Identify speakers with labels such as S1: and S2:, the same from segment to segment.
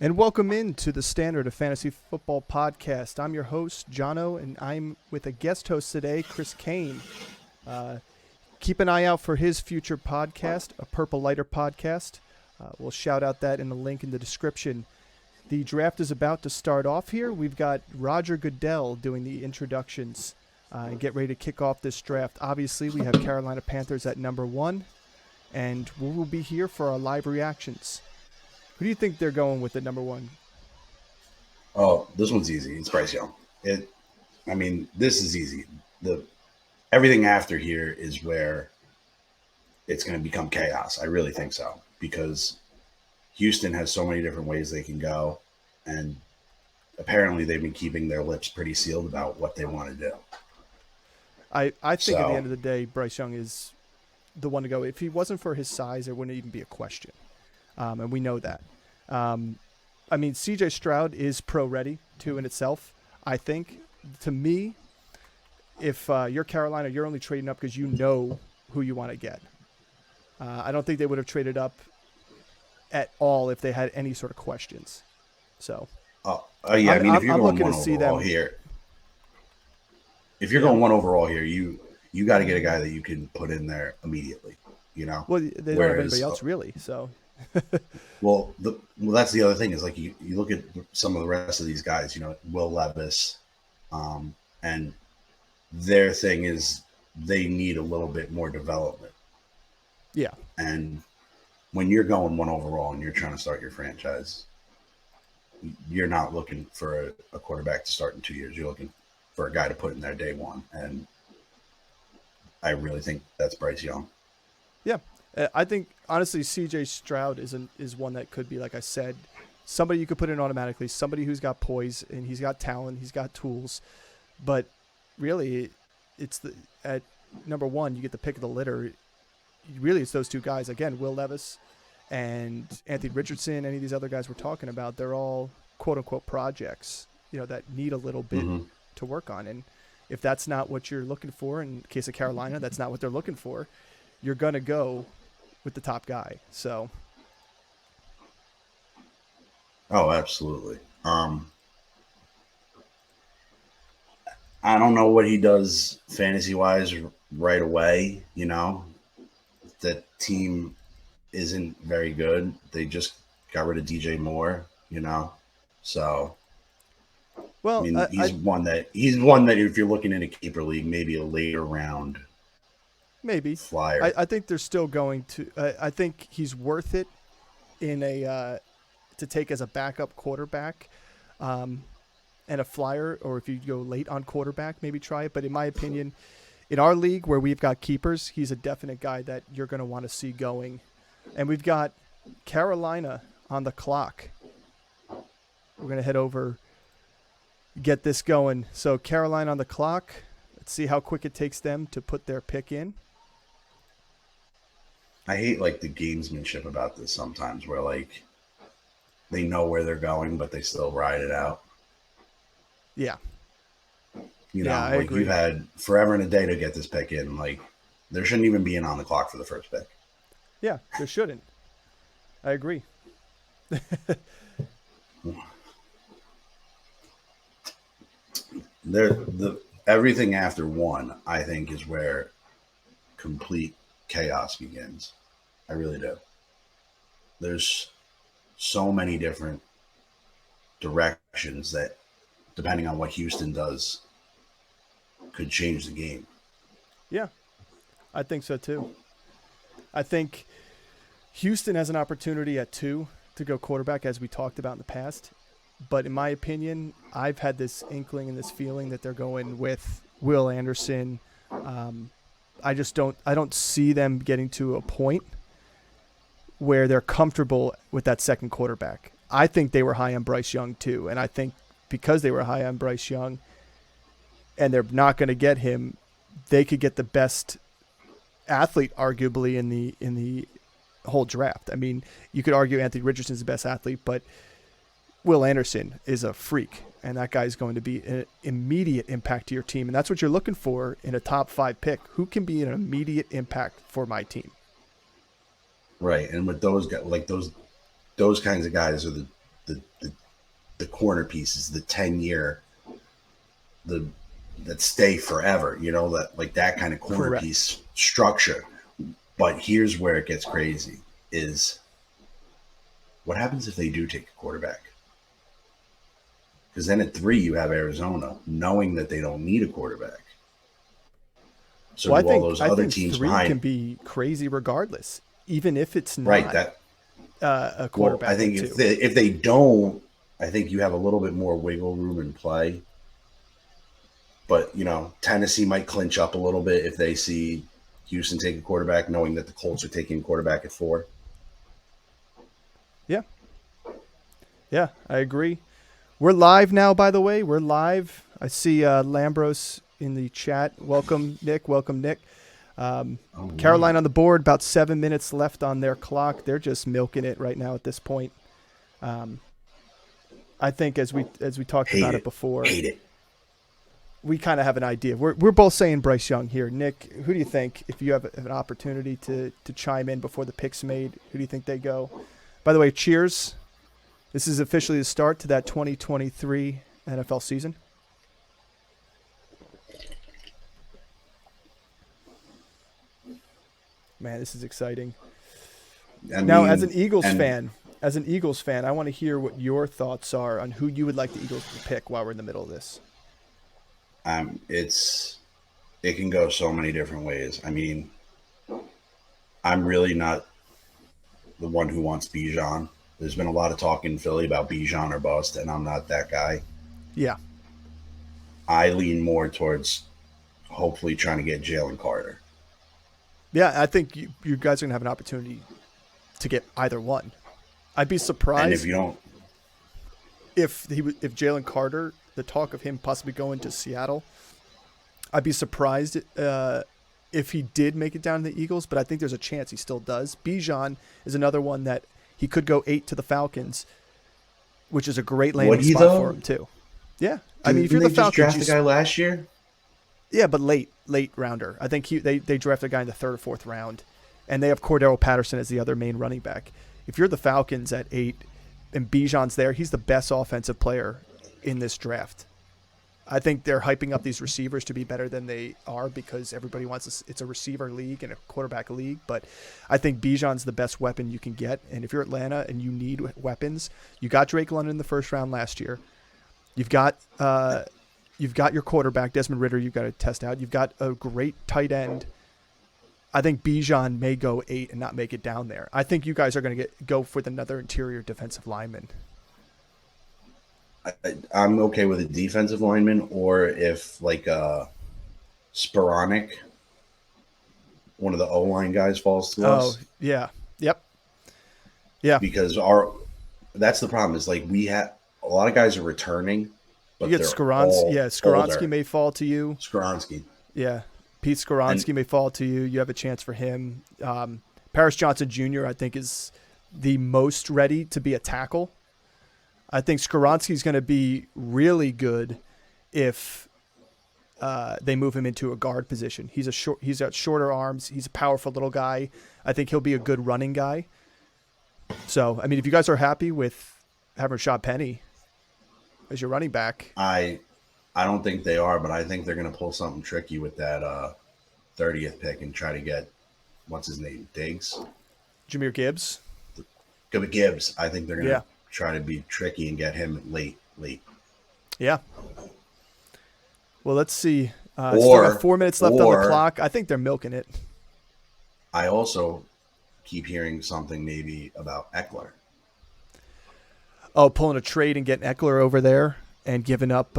S1: And welcome in to the Standard of Fantasy Football Podcast. I'm your host, Jono, and I'm with a guest host today, Chris Kane. Keep an eye out for his future podcast, a Purple Lighter podcast. We'll shout out that in the link in the description. The draft is about to start off here. We've got Roger Goodell doing the introductions and get ready to kick off this draft. Obviously, we have Carolina Panthers at number 1, and we will be here for our live reactions. Who do you think they're going with at number 1?
S2: Oh, this one's easy. It's Bryce Young. This is easy. Everything after here is where it's going to become chaos. I really think so, because Houston has so many different ways they can go, and apparently they've been keeping their lips pretty sealed about what they want to do.
S1: I think at the end of the day, Bryce Young is the one to go. If he wasn't for his size, there wouldn't even be a question. And we know that. CJ Stroud is pro-ready, too, in itself. I think, to me, if you're Carolina, you're only trading up because you know who you want to get. I don't think they would have traded up at all if they had any sort of questions. So,
S2: if you're going one overall here, going one overall here, you got to get a guy that you can put in there immediately. You know,
S1: well, they don't have anybody else really, so.
S2: well, that's the other thing is, like, you look at some of the rest of these guys, you know, Will Levis, and their thing is they need a little bit more development.
S1: Yeah.
S2: And when you're going one overall and you're trying to start your franchise, you're not looking for a quarterback to start in 2 years. You're looking for a guy to put in there day one. And I really think that's Bryce Young.
S1: Yeah. I think, honestly, C.J. Stroud is one that could be, like I said, somebody you could put in automatically, somebody who's got poise and he's got talent, he's got tools. But really, at number 1, you get the pick of the litter. Really, it's those two guys. Again, Will Levis and Anthony Richardson, any of these other guys we're talking about, they're all quote-unquote projects, that need a little bit to work on. And if that's not what you're looking for, in the case of Carolina, that's not what they're looking for, you're going to go with the top guy. So.
S2: Oh, absolutely. I don't know what he does fantasy-wise right away. The team isn't very good. They just got rid of DJ Moore, So,
S1: well,
S2: he's one that if you're looking in a keeper league, maybe a later round.
S1: Maybe
S2: flyer.
S1: I think they're still going to. I think he's worth it in to take as a backup quarterback, and a flyer. Or if you go late on quarterback, maybe try it. But in my opinion, in our league where we've got keepers, he's a definite guy that you're going to want to see going. And we've got Carolina on the clock. We're going to head over, get this going. So Carolina on the clock. Let's see how quick it takes them to put their pick in.
S2: I hate the gamesmanship about this sometimes, where they know where they're going, but they still ride it out.
S1: Yeah.
S2: I agree. You've had forever and a day to get this pick in. There shouldn't even be an on the clock for the first pick.
S1: Yeah, there shouldn't. I agree.
S2: Everything after 1, I think, is where complete chaos begins. I really do. There's so many different directions that, depending on what Houston does, could change the game.
S1: Yeah, I think so too. I think Houston has an opportunity at 2 to go quarterback, as we talked about in the past. But in my opinion, I've had this inkling and this feeling that they're going with Will Anderson. I don't see them getting to a point where they're comfortable with that second quarterback. I think they were high on Bryce Young too. And I think because they were high on Bryce Young and they're not going to get him, they could get the best athlete arguably in the whole draft. I mean, you could argue Anthony Richardson is the best athlete, but Will Anderson is a freak, and that guy's going to be an immediate impact to your team. And that's what you're looking for in a top 5 pick. Who can be an immediate impact for my team?
S2: Right. And with those guys, those kinds of guys are the the corner pieces, the 10-year, that stay forever, that kind of corner
S1: Correct.
S2: piece structure. But here's where it gets crazy is what happens if they do take a quarterback? Because then at 3, you have Arizona, knowing that they don't need a quarterback. So
S1: well,
S2: all those other teams
S1: 3
S2: behind
S1: can be crazy regardless, even if it's not
S2: right, that
S1: a quarterback.
S2: Well, I think if they don't, I think you have a little bit more wiggle room in play. But, Tennessee might clinch up a little bit if they see Houston take a quarterback, knowing that the Colts are taking a quarterback at 4.
S1: Yeah. Yeah, I agree. We're live now, by the way. We're live. I see Lambros in the chat. Welcome, Nick. Caroline on the board, about 7 minutes left on their clock. They're just milking it right now at this point. I think as we talked about it before, we kind of have an idea. We're both saying Bryce Young here. Nick, who do you think, if you have an opportunity to chime in before the pick's made, who do you think they go? By the way, cheers. This is officially the start to that 2023 NFL season. Man, this is exciting. Now, as an Eagles fan, I want to hear what your thoughts are on who you would like the Eagles to pick while we're in the middle of this.
S2: It can go so many different ways. I mean, I'm really not the one who wants Bijan. There's been a lot of talk in Philly about Bijan or bust, and I'm not that guy.
S1: Yeah.
S2: I lean more towards hopefully trying to get Jalen Carter.
S1: Yeah, I think you guys are going to have an opportunity to get either one. I'd be surprised
S2: and if you don't,
S1: if Jalen Carter, the talk of him possibly going to Seattle, I'd be surprised if he did make it down to the Eagles, but I think there's a chance he still does. Bijan is another one that he could go 8 to the Falcons, which is a great landing spot for him too. Yeah, I mean, if you're the Falcons,
S2: draft the guy last year.
S1: Yeah, but late rounder. I think they drafted a guy in the 3rd or 4th round, and they have Cordero Patterson as the other main running back. If you're the Falcons at 8 and Bijan's there, he's the best offensive player in this draft. I think they're hyping up these receivers to be better than they are because everybody wants it's a receiver league and a quarterback league. But I think Bijan's the best weapon you can get. And if you're Atlanta and you need weapons, you got Drake London in the 1st round last year. You've got your quarterback, Desmond Ridder, you've got to test out. You've got a great tight end. I think Bijan may go 8 and not make it down there. I think you guys are going to go for another interior defensive lineman.
S2: I'm okay with a defensive lineman, or if like Sporonic, one of the O-line guys, falls to us.
S1: Oh, yeah. Yep. Yeah.
S2: Because that's the problem is like we have a lot of guys are returning. But
S1: you get Skoronski. Yeah, Skoronski
S2: older.
S1: May fall to you.
S2: Skoronski.
S1: Yeah. Pete Skoronski may fall to you. You have a chance for him. Paris Johnson Jr., I think, is the most ready to be a tackle. I think Skoronski's going to be really good if they move him into a guard position. He's got shorter arms. He's a powerful little guy. I think he'll be a good running guy. So, I mean, if you guys are happy with having Rashad Penny as your running back,
S2: I don't think they are, but I think they're going to pull something tricky with that 30th pick and try to get what's his name, Diggs,
S1: Jahmyr Gibbs.
S2: Gibbs. I think they're going to try to be tricky and get him late.
S1: Yeah. Well, let's see. Still got 4 minutes left on the clock. I think they're milking it.
S2: I also keep hearing something maybe about Eckler.
S1: Oh, pulling a trade and getting Eckler over there and giving up.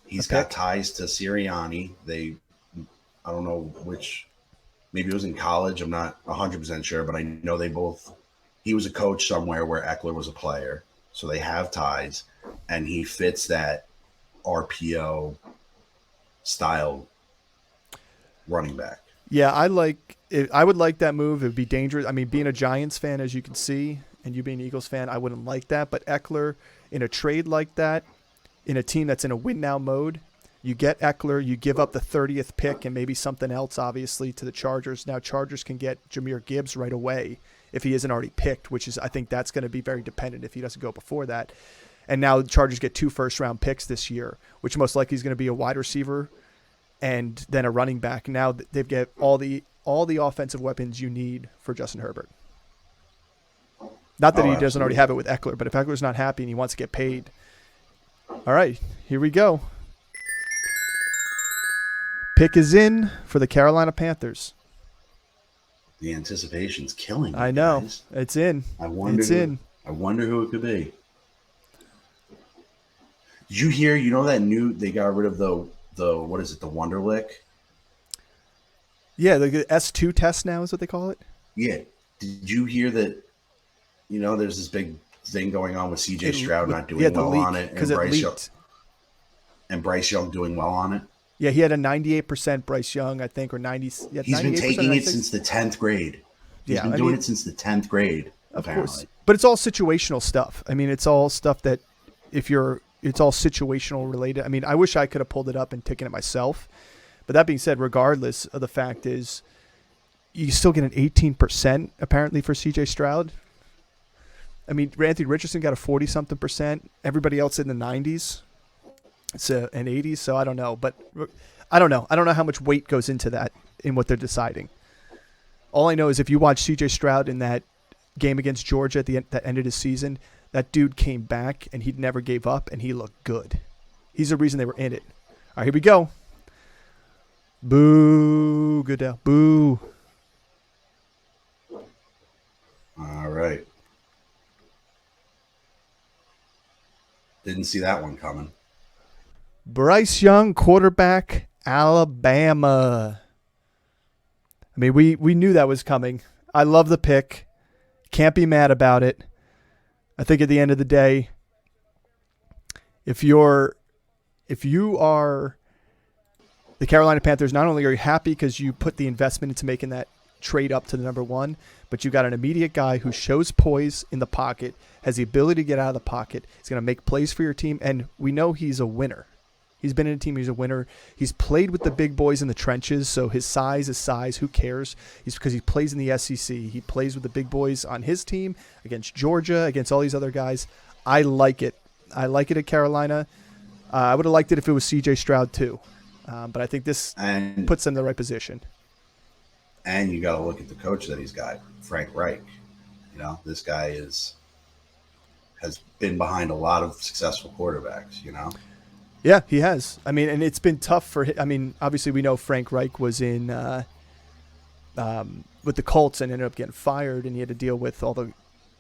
S2: He's got ties to Sirianni. I don't know which. Maybe it was in college. I'm not 100% sure, but I know he was a coach somewhere where Eckler was a player. So they have ties, and he fits that RPO style running back.
S1: Yeah, I would like that move. It would be dangerous. I mean, being a Giants fan, as you can see, and you being an Eagles fan, I wouldn't like that. But Eckler, in a trade like that, in a team that's in a win-now mode, you get Eckler, you give up the 30th pick and maybe something else, obviously, to the Chargers. Now Chargers can get Jahmyr Gibbs right away if he isn't already picked, which is, I think that's going to be very dependent if he doesn't go before that. And now the Chargers get 2 first-round picks this year, which most likely is going to be a wide receiver and then a running back. Now they've got all the offensive weapons you need for Justin Herbert. Not that he doesn't already have it with Eckler, but if Eckler's not happy and he wants to get paid. All right, here we go. Pick is in for the Carolina Panthers.
S2: The anticipation's killing me,
S1: I know.
S2: guys.
S1: It's in.
S2: I wonder who it could be. Did you hear, they got rid of the what is it, the Wonderlic?
S1: Yeah, the S2 test now is what they call it.
S2: Yeah. Did you hear that, there's this big thing going on with CJ Stroud not doing well on it, and Bryce Young doing well on it?
S1: Yeah, he had a 98% Bryce Young, I think, or 90. Yeah,
S2: he's been taking it since the 10th grade. He's been doing it since the 10th grade, apparently. Of course.
S1: But it's all situational stuff. I mean, it's all stuff that it's all situational related. I mean, I wish I could have pulled it up and taken it myself. But that being said, regardless of the fact is, you still get an 18% apparently for CJ Stroud. I mean, Anthony Richardson got a 40-something percent. Everybody else in the 90s. It's an 80s, so I don't know. But I don't know. I don't know how much weight goes into that in what they're deciding. All I know is if you watch CJ Stroud in that game against Georgia at the end of the season, that dude came back and he never gave up and he looked good. He's the reason they were in it. All right, here we go. Boo, Goodell. Boo.
S2: All right. Didn't see that one coming.
S1: Bryce Young, quarterback, Alabama. I mean, we knew that was coming. I love the pick. Can't be mad about it. I think at the end of the day, if you are the Carolina Panthers, not only are you happy because you put the investment into making that trade up to the number 1, but you got an immediate guy who shows poise in the pocket, has the ability to get out of the pocket. He's going to make plays for your team, and we know he's a winner. He's been in a team. He's a winner. He's played with the big boys in the trenches, so his size is size. Who cares? Because he plays in the SEC. He plays with the big boys on his team against Georgia, against all these other guys. I like it. I like it at Carolina. I would have liked it if it was C.J. Stroud too, but I think this puts him in the right position.
S2: And you got to look at the coach that he's got, Frank Reich. This guy has been behind a lot of successful quarterbacks.
S1: Yeah, he has. I mean, and it's been tough for him. I mean, obviously we know Frank Reich was in with the Colts and ended up getting fired, and he had to deal with all the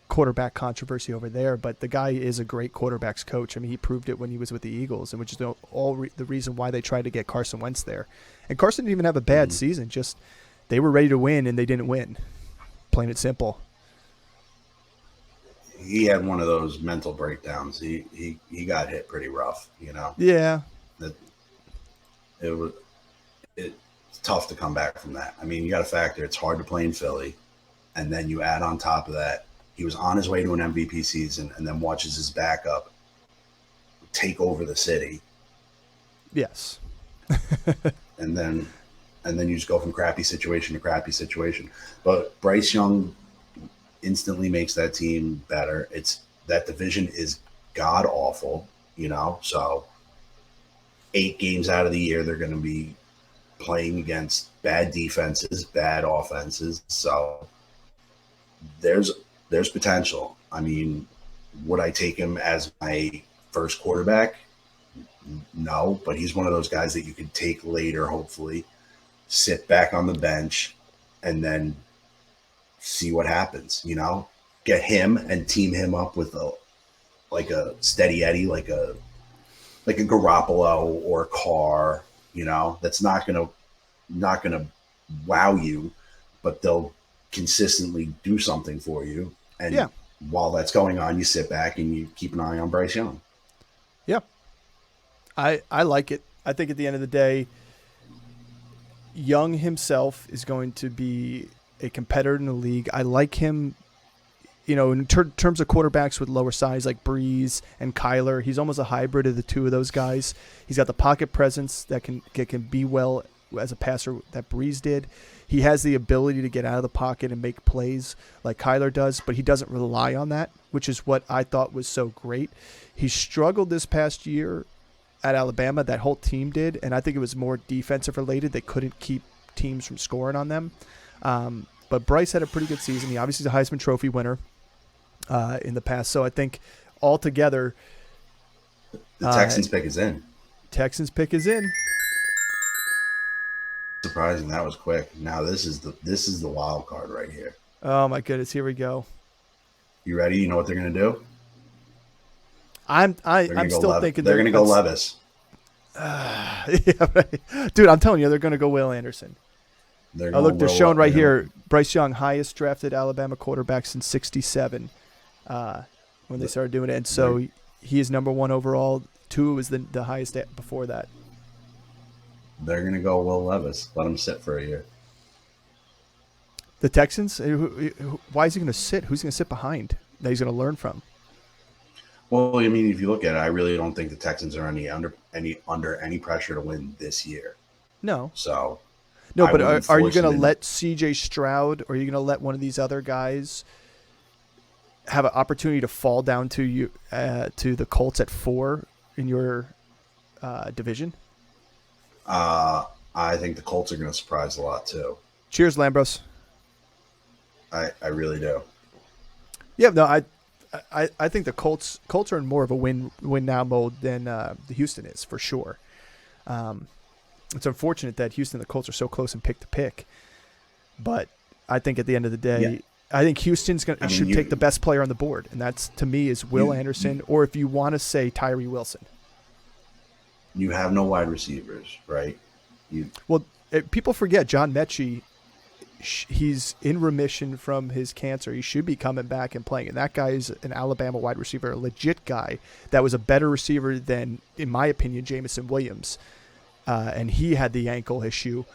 S1: quarterback controversy over there. But the guy is a great quarterbacks coach. I mean, he proved it when he was with the Eagles, and which is the reason why they tried to get Carson Wentz there. And Carson didn't even have a bad season. Just they were ready to win, and they didn't win. Plain and simple.
S2: He had one of those mental breakdowns. He got hit pretty rough,
S1: Yeah.
S2: It's tough to come back from that. I mean, you got to factor it's hard to play in Philly, and then you add on top of that, he was on his way to an MVP season, and then watches his backup take over the city.
S1: Yes.
S2: and then you just go from crappy situation to crappy situation. But Bryce Young instantly makes that team better. That division is god awful, so 8 games out of the year they're going to be playing against bad defenses, bad offenses. So there's potential. I mean, would I take him as my first quarterback? No, but he's one of those guys that you could take later, hopefully, sit back on the bench, and then see what happens, get him and team him up with a steady Eddie, like a Garoppolo or a Carr, that's not gonna wow you, but they'll consistently do something for you. And while that's going on, you sit back and you keep an eye on Bryce Young.
S1: Yeah. I like it. I think at the end of the day, Young himself is going to be a competitor in the league. I like him, in terms of quarterbacks with lower size like Breeze and Kyler. He's almost a hybrid of the two of those guys. He's got the pocket presence that can be well as a passer that Breeze did. He has the ability to get out of the pocket and make plays like Kyler does, but he doesn't rely on that, which is what I thought was so great. He struggled this past year at Alabama. That whole team did, and I think it was more defensive related. They couldn't keep teams from scoring on them. But Bryce had a pretty good season. He obviously is a Heisman Trophy winner in the past. So I think altogether,
S2: the Texans pick is in.
S1: Texans pick is in.
S2: Surprising that was quick. Now this is the wild card right here.
S1: Oh my goodness, here we go.
S2: You ready? You know what they're gonna do?
S1: I'm still thinking
S2: they're gonna go Levis.
S1: Yeah, right. Dude, I'm telling you, they're gonna go Will Anderson. Look, they're showing right here. Bryce Young, highest drafted Alabama quarterback since '67, when they started doing it, and so he is number 1 overall. Tua was the highest before that.
S2: They're going to go Will Levis. Let him sit for a year.
S1: The Texans? Why is he going to sit? Who's he going to sit behind that he's going to learn from?
S2: Well, I mean, if you look at it, I really don't think the Texans are under any pressure to win this year.
S1: No.
S2: So.
S1: No, but are you going to let C.J. Stroud, or are you going to let one of these other guys have an opportunity to fall down to you to the Colts at 4 in your division?
S2: I think the Colts are going to surprise a lot too.
S1: Cheers, Lambros.
S2: I really do.
S1: Yeah, no, I think the Colts are in more of a win now mode than the Houston is, for sure. It's unfortunate that Houston and the Colts are so close in pick to pick, but I think at the end of the day, I think Houston's should take the best player on the board, and that's, to me, is Will Anderson, or if you want to say Tyree Wilson.
S2: You have no wide receivers, right?
S1: People forget John Mechie. He's in remission from his cancer. He should be coming back and playing. And that guy is an Alabama wide receiver, a legit guy that was a better receiver than, in my opinion, Jameson Williams. And he had the ankle issue,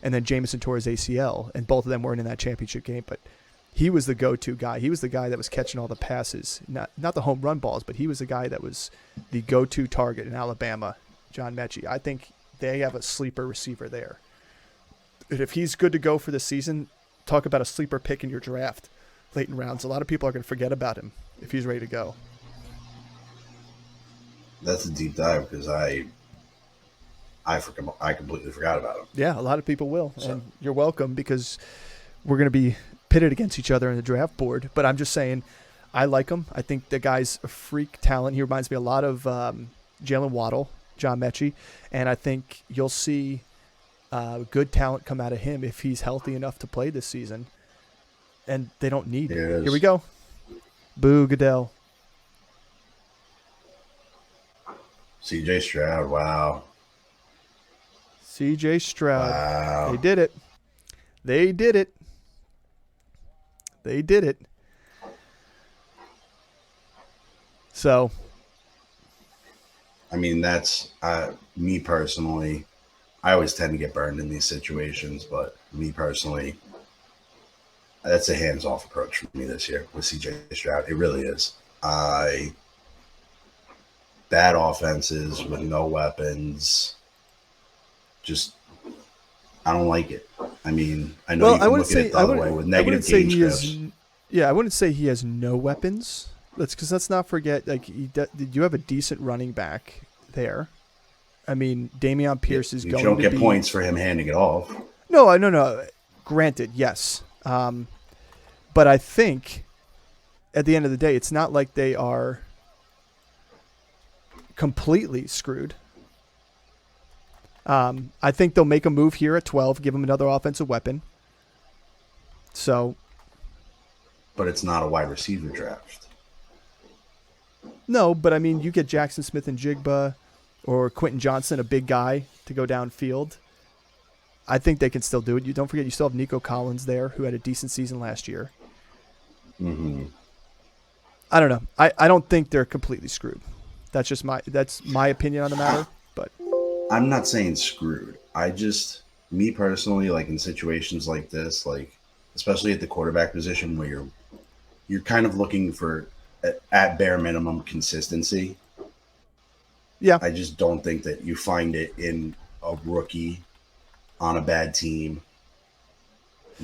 S1: and then Jameson tore his ACL, and both of them weren't in that championship game. But he was the go-to guy. He was the guy that was catching all the passes, not the home run balls, but he was the guy that was the go-to target in Alabama, John Mechie. I think they have a sleeper receiver there. And if he's good to go for the season, talk about a sleeper pick in your draft late in rounds. A lot of people are going to forget about him if he's ready to go.
S2: That's a deep dive because I completely forgot about him.
S1: Yeah, a lot of people will. So. And you're welcome, because we're going to be pitted against each other in the draft board. But I'm just saying, I like him. I think the guy's a freak talent. He reminds me a lot of Jalen Waddle, John Mechie. And I think you'll see good talent come out of him if he's healthy enough to play this season. And they don't need it. Here we go. Boo, Goodell.
S2: C.J. Stroud, wow.
S1: C.J. Stroud.
S2: Wow.
S1: They did it. They did it. They did it. So.
S2: I mean, that's me personally. I always tend to get burned in these situations, but me personally, that's a hands-off approach for me this year with C.J. Stroud. It really is. Bad offenses with no weapons. Just, I don't like it. I mean, I know you can look at it the other way with negative game scripts.
S1: I wouldn't say he has no weapons. Let's not forget, like, you have a decent running back there. I mean, Dameon Pierce is going to be...
S2: You don't get points for him handing it off.
S1: No. Granted, yes. But I think, at the end of the day, it's not like they are completely screwed. I think they'll make a move here at 12, give him another offensive weapon. So...
S2: But it's not a wide receiver draft.
S1: No, but I mean, you get Jackson Smith and Jigba or Quentin Johnson, a big guy, to go downfield. I think they can still do it. You don't forget, you still have Nico Collins there, who had a decent season last year.
S2: Mm-hmm.
S1: I don't know. I don't think they're completely screwed. That's my opinion on the matter. But
S2: I'm not saying screwed. Me personally, like in situations like this, like especially at the quarterback position where you're kind of looking for at bare minimum consistency.
S1: Yeah.
S2: I just don't think that you find it in a rookie on a bad team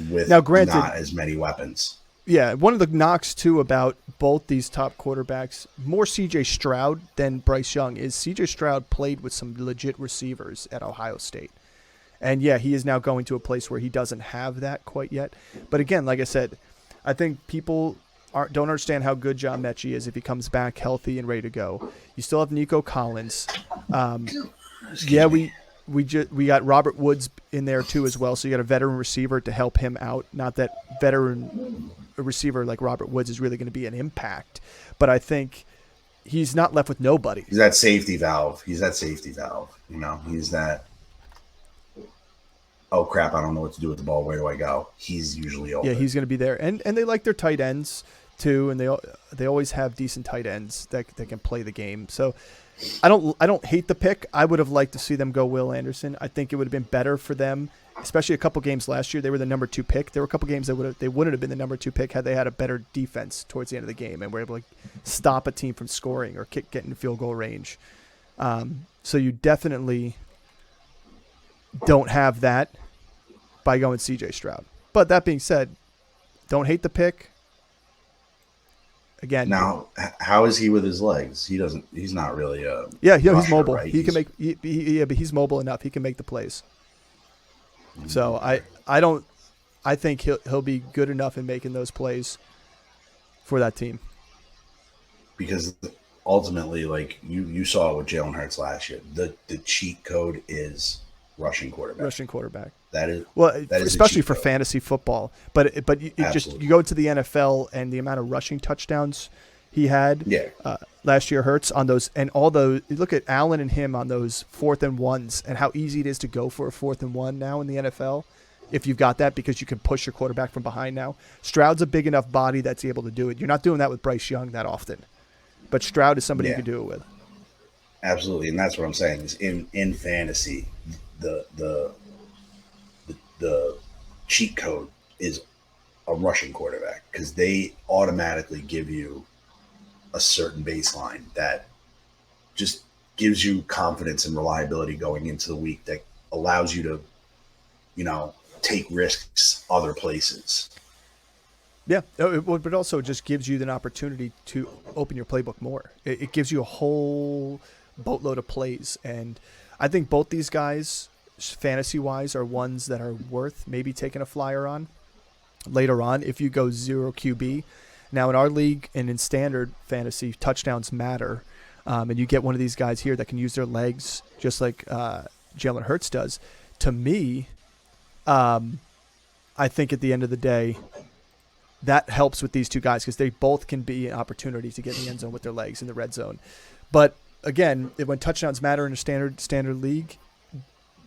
S2: with
S1: Now, granted,
S2: not as many weapons.
S1: Yeah, one of the knocks, too, about both these top quarterbacks, more C.J. Stroud than Bryce Young, is C.J. Stroud played with some legit receivers at Ohio State. And, yeah, he is now going to a place where he doesn't have that quite yet. But, again, like I said, I think people don't understand how good John Mechie is if he comes back healthy and ready to go. You still have Nico Collins. Yeah, we got Robert Woods in there, too, as well. So you got a veteran receiver to help him out. Not that veteran receiver like Robert Woods is really going to be an impact, but I think he's not left with nobody.
S2: He's that safety valve. He's that, oh crap, I don't know what to do with the ball. Where do I go? He's usually open.
S1: Yeah, he's going to be there. And they like their tight ends too, and they always have decent tight ends that can play the game. So I don't hate the pick. I would have liked to see them go Will Anderson. I think it would have been better for them, especially a couple games last year. They were the number 2 pick. There were a couple games that they wouldn't have been the number 2 pick had they had a better defense towards the end of the game and were able to stop a team from scoring or get in field goal range. So you definitely don't have that by going C.J. Stroud. But that being said, don't hate the pick. Again,
S2: now, how is he with his legs? He's not really a
S1: he's mobile.
S2: Right?
S1: He can make but he's mobile enough. He can make the plays. So I think he'll be good enough in making those plays for that team.
S2: Because ultimately, like you saw it with Jalen Hurts last year, the cheat code is rushing quarterback. That is
S1: especially for fantasy football. But you go to the NFL and the amount of rushing touchdowns he had last year Hurts on those, and all those. You look at Allen and him on those 4th and 1s and how easy it is to go for a 4th and 1 now in the NFL. If you've got that, because you can push your quarterback from behind now. Stroud's a big enough body that's able to do it. You're not doing that with Bryce Young that often, but Stroud is somebody you can do it with.
S2: Absolutely, and that's what I'm saying is in fantasy, the cheat code is a rushing quarterback because they automatically give you a certain baseline that just gives you confidence and reliability going into the week that allows you to, take risks other places.
S1: Yeah, but also just gives you an opportunity to open your playbook more. It gives you a whole boatload of plays, and I think both these guys, fantasy-wise, are ones that are worth maybe taking a flyer on later on if you go 0 QB. Now, in our league and in standard fantasy, touchdowns matter, and you get one of these guys here that can use their legs just like Jalen Hurts does. To me, I think at the end of the day, that helps with these two guys because they both can be an opportunity to get in the end zone with their legs in the red zone. But again, when touchdowns matter in a standard league,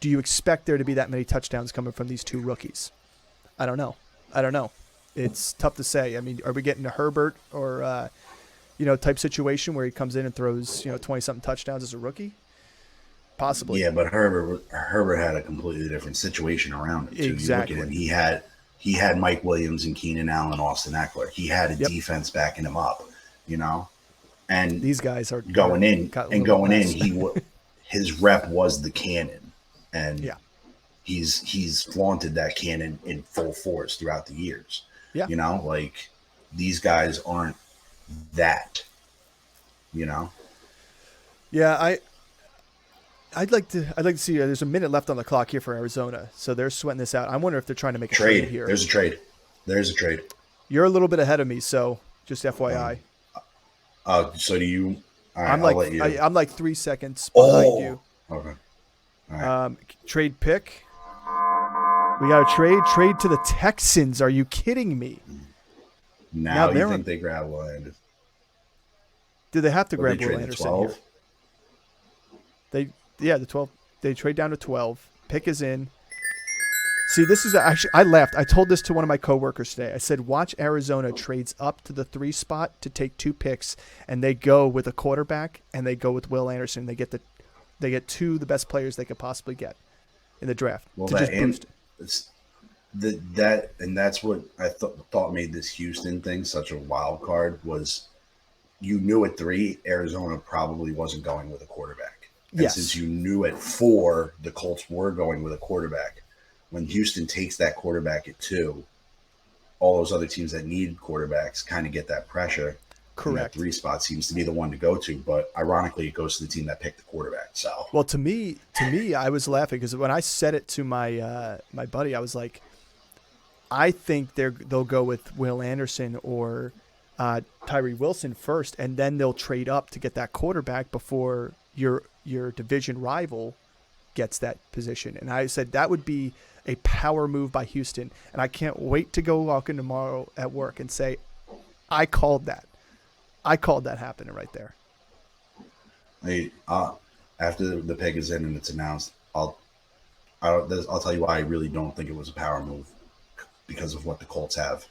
S1: do you expect there to be that many touchdowns coming from these two rookies? I don't know. It's tough to say. I mean, are we getting a Herbert or type situation where he comes in and throws 20-something touchdowns as a rookie? Possibly.
S2: Yeah, but Herbert had a completely different situation around him too.
S1: Exactly.
S2: You look at him, he had Mike Williams and Keenan Allen, Austin Eckler. He had a defense backing him up, And
S1: these guys are
S2: going in. His rep was the cannon, and he's flaunted that cannon in full force throughout the years. Yeah, these guys aren't that.
S1: Yeah, I'd like to see. There's a minute left on the clock here for Arizona, so they're sweating this out. I wonder if they're trying to make a trade here.
S2: There's a trade.
S1: You're a little bit ahead of me, so just FYI.
S2: So do you? All right,
S1: I'm like 3 seconds behind you.
S2: Okay. All right.
S1: Trade pick. We got a trade to the Texans. Are you kidding me?
S2: Now you think they grab Will Anderson?
S1: Did they have to grab Will Anderson here? The 12. They trade down to 12. Pick is in. See, this is actually, I laughed. I told this to one of my coworkers today. I said, watch Arizona trades up to the 3 spot to take 2 picks, and they go with a quarterback, and they go with Will Anderson. They get 2 of the best players they could possibly get in the draft to just boost it.
S2: That's what I thought made this Houston thing such a wild card was you knew at 3 Arizona probably wasn't going with a quarterback. And since you knew at 4 the Colts were going with a quarterback, when Houston takes that quarterback at 2, all those other teams that need quarterbacks kind of get that pressure.
S1: Correct.
S2: And that 3 spot seems to be the one to go to, but ironically, it goes to the team that picked the quarterback. So,
S1: well, to me, I was laughing because when I said it to my my buddy, I was like, I think they'll go with Will Anderson or Tyree Wilson first, and then they'll trade up to get that quarterback before your division rival gets that position. And I said that would be a power move by Houston, and I can't wait to go walk in tomorrow at work and say, I called that. I called that happening right there.
S2: After the pick is in and it's announced, I'll tell you why I really don't think it was a power move, because of what the Colts have.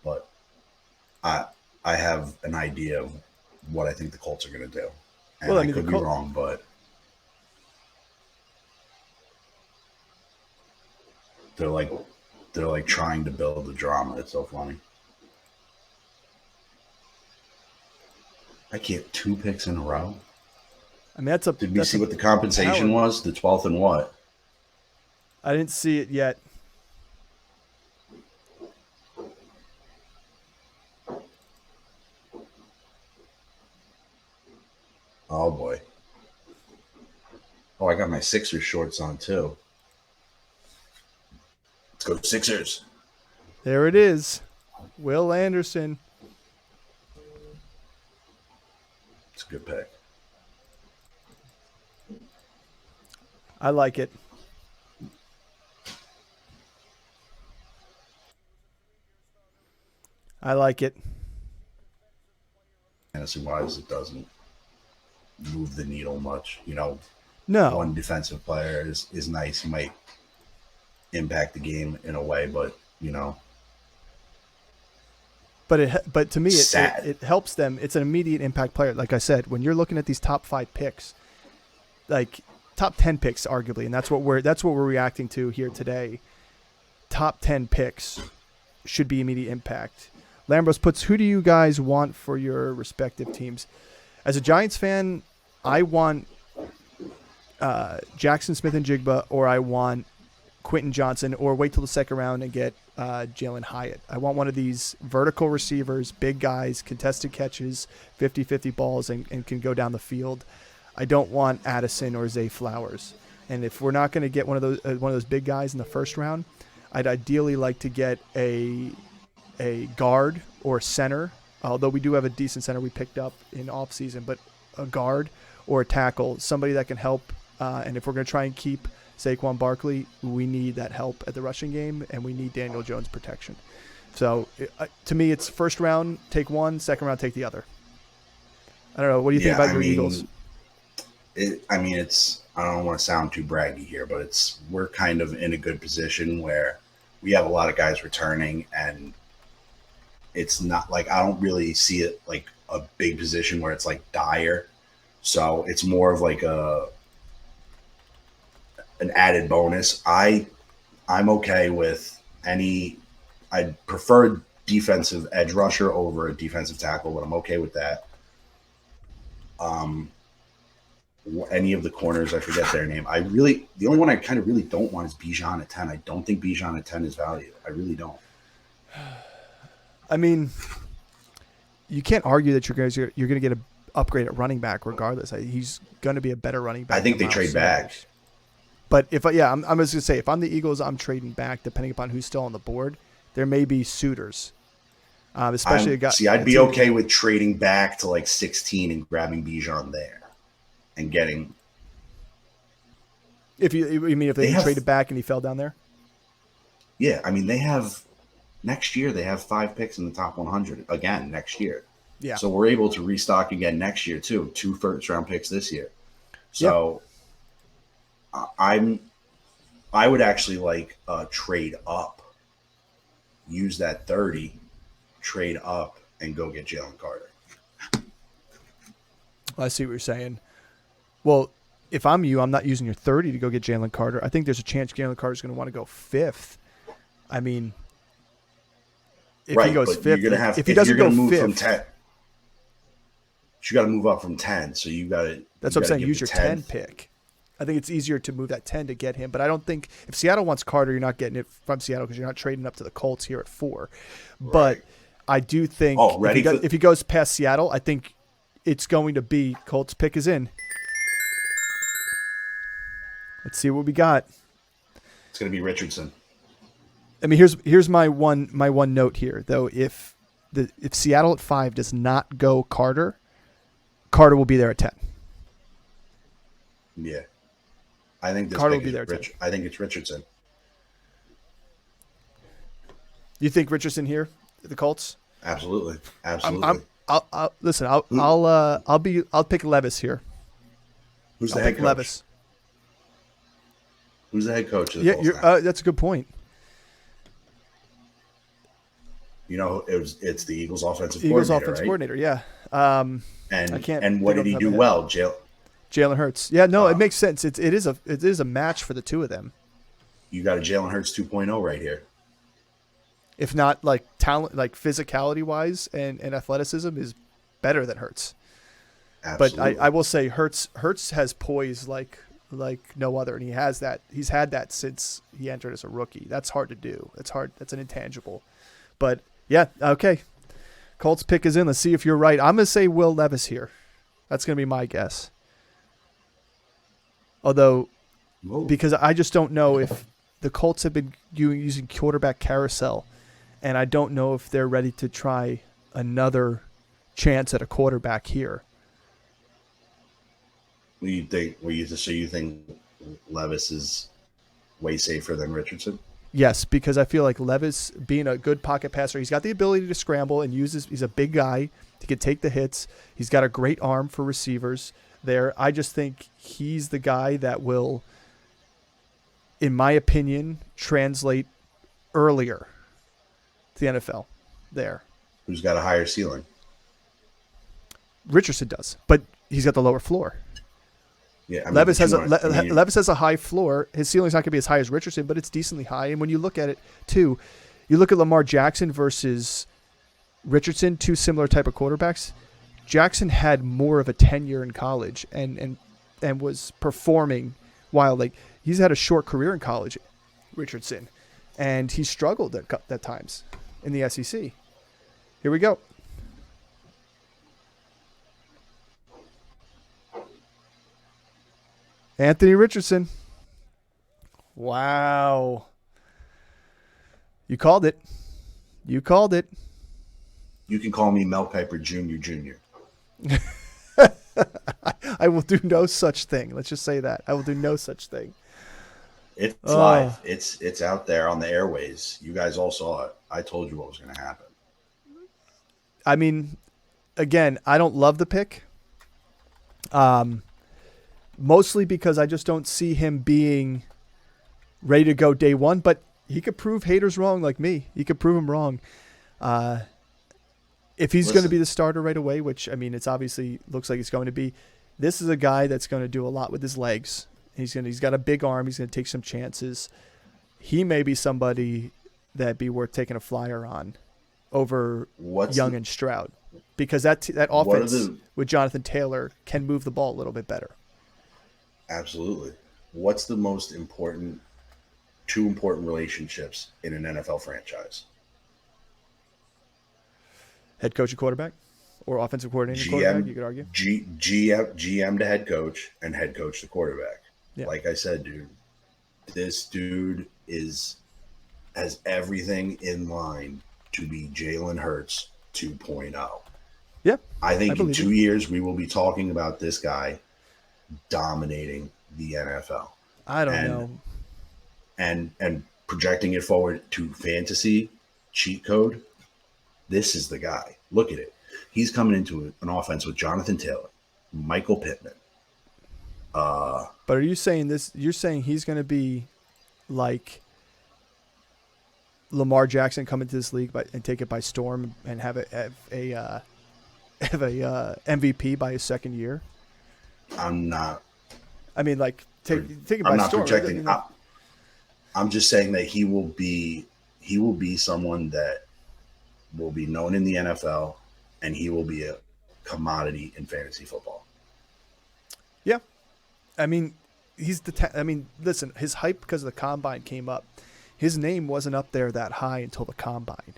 S2: But I have an idea of what I think the Colts are going to do, and I could be wrong, but they're like trying to build the drama. It's so funny. I can't 2 picks in a row.
S1: I mean, that's a.
S2: Did we see what the compensation was? The 12th and what?
S1: I didn't see it yet.
S2: Oh boy. Oh, I got my Sixers shorts on too. Let's go Sixers.
S1: There it is. Will Anderson.
S2: It's a good pick.
S1: I like it. I like it.
S2: Fantasy-wise, it doesn't move the needle much.
S1: No.
S2: One defensive player is nice. He might impact the game in a way, but
S1: But to me, it helps them. It's an immediate impact player. Like I said, when you're looking at these top 5 picks, like top 10 picks, arguably, and that's what we're reacting to here today. Top 10 picks should be immediate impact. Lambros puts, who do you guys want for your respective teams? As a Giants fan, I want Jackson Smith-Njigba, or I want Quentin Johnson, or wait till the second round and get Jalen Hyatt. I want one of these vertical receivers, big guys, contested catches, 50-50 balls, and can go down the field. I don't want Addison or Zay Flowers. And if we're not going to get one of those big guys in the first round, I'd ideally like to get a guard or center, although we do have a decent center we picked up in offseason, but a guard or a tackle, somebody that can help. And if we're going to try and keep Saquon Barkley, we need that help at the rushing game, and we need Daniel Jones protection. So to me, it's first round, take one, second round, take the other. I don't know. What do you think about your Eagles?
S2: I don't want to sound too braggy here, but we're kind of in a good position where we have a lot of guys returning, and it's not like, I don't really see it like a big position where it's like dire. So it's more of like an added bonus. I'm okay with I'd prefer defensive edge rusher over a defensive tackle, but I'm okay with that. Any of the corners, I forget their name. The only one I kind of really don't want is Bijan at 10. I don't think Bijan at 10 is value. I really don't.
S1: I mean, you can't argue that you're going to get an upgrade at running back regardless. He's going to be a better running back.
S2: I think they trade back.
S1: But I'm just going to say, if I'm the Eagles, I'm trading back depending upon who's still on the board. There may be suitors. Especially a guy. See,
S2: I'd be okay with trading back to like 16 and grabbing Bijan there and getting.
S1: If they traded back and he fell down there?
S2: Yeah, I mean, next year they have 5 picks in the top 100 again next year.
S1: Yeah.
S2: So we're able to restock again next year too. 2 first-round picks this year. So I would actually like trade up, use that 30, trade up, and go get Jalen Carter.
S1: I see what you're saying. Well, if I'm you, I'm not using your 30 to go get Jalen Carter. I think there's a chance Jalen Carter's going to want to go 5th. I mean, if he goes 5th, if he doesn't go 5th,
S2: from 10, you got to move up from 10. So you got to.
S1: That's what I'm saying. Use your 10 pick. I think it's easier to move that 10 to get him. But I don't think if Seattle wants Carter, you're not getting it from Seattle because you're not trading up to the Colts here at 4.
S2: Right.
S1: But I do think if he goes past Seattle, I think it's going to be Colts pick is in. Let's see what we got.
S2: It's going to be Richardson.
S1: I mean, here's my one note here though. If Seattle at 5 does not go Carter will be there at 10.
S2: Yeah, I think
S1: Carter will be there.
S2: I think it's Richardson.
S1: You think Richardson here at the Colts?
S2: Absolutely.
S1: I'll listen. I'll pick Levis here.
S2: Who's the head coach?
S1: Levis.
S2: Who's the head coach of the Colts now?
S1: That's a good point.
S2: You know, it's the Eagles offensive
S1: coordinator, yeah.
S2: And what did he do well?
S1: Jalen Hurts. Yeah, no, it makes sense. It is a match for the two of them.
S2: You got a Jalen Hurts 2.0 right here.
S1: If not like talent, like physicality wise and athleticism is better than Hurts.
S2: Absolutely.
S1: But I will say Hurts has poise like no other, and he has that. He's had that since he entered as a rookie. That's hard to do. It's hard. That's an intangible. But yeah, okay. Colts pick is in. Let's see if you're right. I'm gonna say Will Levis here. That's gonna be my guess. Although, because I just don't know if the Colts have been using quarterback carousel, and I don't know if they're ready to try another chance at a quarterback here.
S2: So you think Levis is way safer than Richardson?
S1: Yes, because I feel like Levis, being a good pocket passer, he's got the ability to scramble and he's a big guy. He can take the hits. He's got a great arm for receivers there. I just think he's the guy that will, in my opinion, translate earlier to the NFL there.
S2: Who's got a higher ceiling?
S1: Richardson does, but he's got the lower floor.
S2: Yeah, I mean,
S1: Levis has a high floor. His ceiling's not going to be as high as Richardson, but it's decently high. And when you look at it, too, you look at Lamar Jackson versus Richardson, two similar type of quarterbacks. Jackson had more of a tenure in college and was performing while he's had a short career in college, Richardson, and he struggled at times in the SEC. Here we go. Anthony Richardson. Wow. You called it. You called it.
S2: You can call me Mel Kiper Jr.
S1: I will do no such thing. Let's just say that. I will do no such thing.
S2: It's live. It's out there on the airways. You guys all saw it. I told you what was going to happen.
S1: I mean, again, I don't love the pick. Mostly because I just don't see him being ready to go day one, but he could prove haters wrong like me. He could prove them wrong. If he's going to be the starter right away, which, I mean, it's obviously looks like he's going to be, this is a guy that's going to do a lot with his legs. He's got a big arm. He's going to take some chances. He may be somebody that'd be worth taking a flyer on over Young and Stroud, because that offense with Jonathan Taylor can move the ball a little bit better.
S2: Absolutely. What's the most important, two important relationships in an NFL franchise?
S1: Head coach and quarterback, or offensive coordinator and quarterback, you could argue.
S2: GM to head coach and head coach to quarterback.
S1: Yeah.
S2: Like I said, dude, this dude has everything in line to be Jalen Hurts 2.0.
S1: Yeah.
S2: I think in 2 years we will be talking about this guy dominating the NFL.
S1: I don't know.
S2: And projecting it forward to fantasy cheat code, this is the guy. Look at it. He's coming into an offense with Jonathan Taylor, Michael Pittman.
S1: But are you saying this? You're saying he's going to be like Lamar Jackson come into this league and take it by storm and have a MVP by his second year?
S2: I'm not.
S1: I mean, like take it by
S2: I'm not
S1: storm.
S2: projecting. I'm just saying that he will be someone that will be known in the NFL, and he will be a commodity in fantasy football.
S1: Yeah, I mean, I mean, listen, his hype because of the combine came up. His name wasn't up there that high until the combine.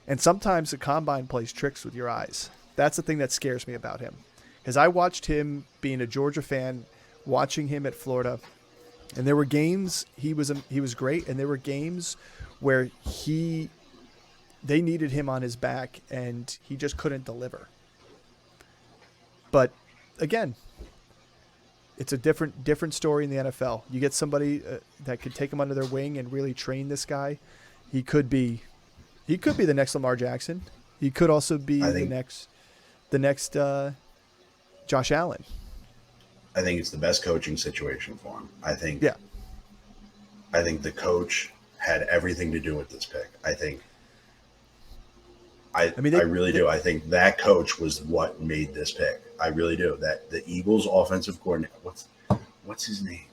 S1: And sometimes the combine plays tricks with your eyes. That's the thing that scares me about him. Because I watched him being a Georgia fan, watching him at Florida, and there were games he was great, and there were games where they needed him on his back, and he just couldn't deliver. But again, it's a different story in the NFL. You get somebody that could take him under their wing and really train this guy. He could be the next Lamar Jackson. He could also be the next Josh Allen.
S2: I think it's the best coaching situation for him. I think the coach had everything to do with this pick. I really do. I think that coach was what made this pick. I really do. That the Eagles offensive coordinator, what's his name?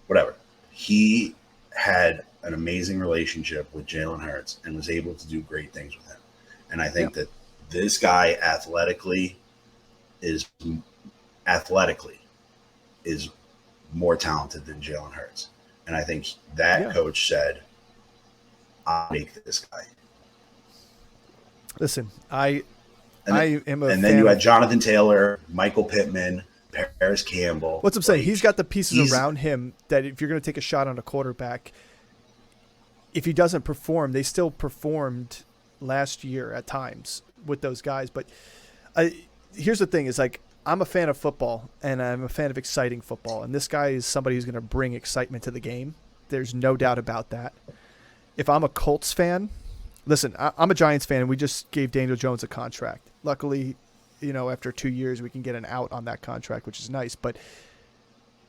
S2: Whatever. He had an amazing relationship with Jalen Hurts and was able to do great things with him. And I think that this guy athletically is more talented than Jalen Hurts. And I think that coach said, I'll make this guy.
S1: Listen, I am a fan.
S2: And then you had Jonathan Taylor, Michael Pittman, Paris Campbell.
S1: What's I'm saying? He's got the pieces around him that if you're going to take a shot on a quarterback, if he doesn't perform, they still performed last year at times with those guys. But here's the thing is like, I'm a fan of football and I'm a fan of exciting football. And this guy is somebody who's going to bring excitement to the game. There's no doubt about that. If I'm a Colts fan, listen, I'm a Giants fan and we just gave Daniel Jones a contract. Luckily, after 2 years, we can get an out on that contract, which is nice. But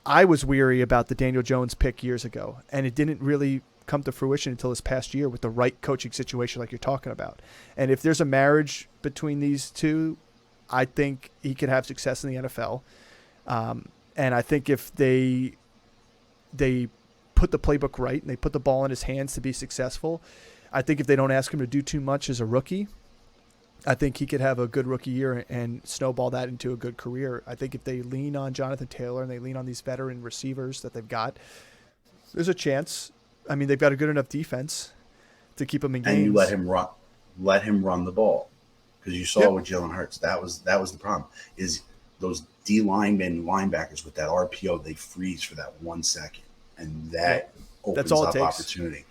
S1: I was weary about the Daniel Jones pick years ago, and it didn't really come to fruition until this past year with the right coaching situation like you're talking about. And if there's a marriage between these two, I think he could have success in the NFL. And I think if they put the playbook right and they put the ball in his hands to be successful, I think if they don't ask him to do too much as a rookie, I think he could have a good rookie year and snowball that into a good career. I think if they lean on Jonathan Taylor and they lean on these veteran receivers that they've got, there's a chance. I mean, they've got a good enough defense to keep him in games.
S2: And you let him run the ball. Because you saw with Jalen Hurts, that was the problem. Is those D linebackers with that RPO, they freeze for that 1 second. And that opens up opportunity.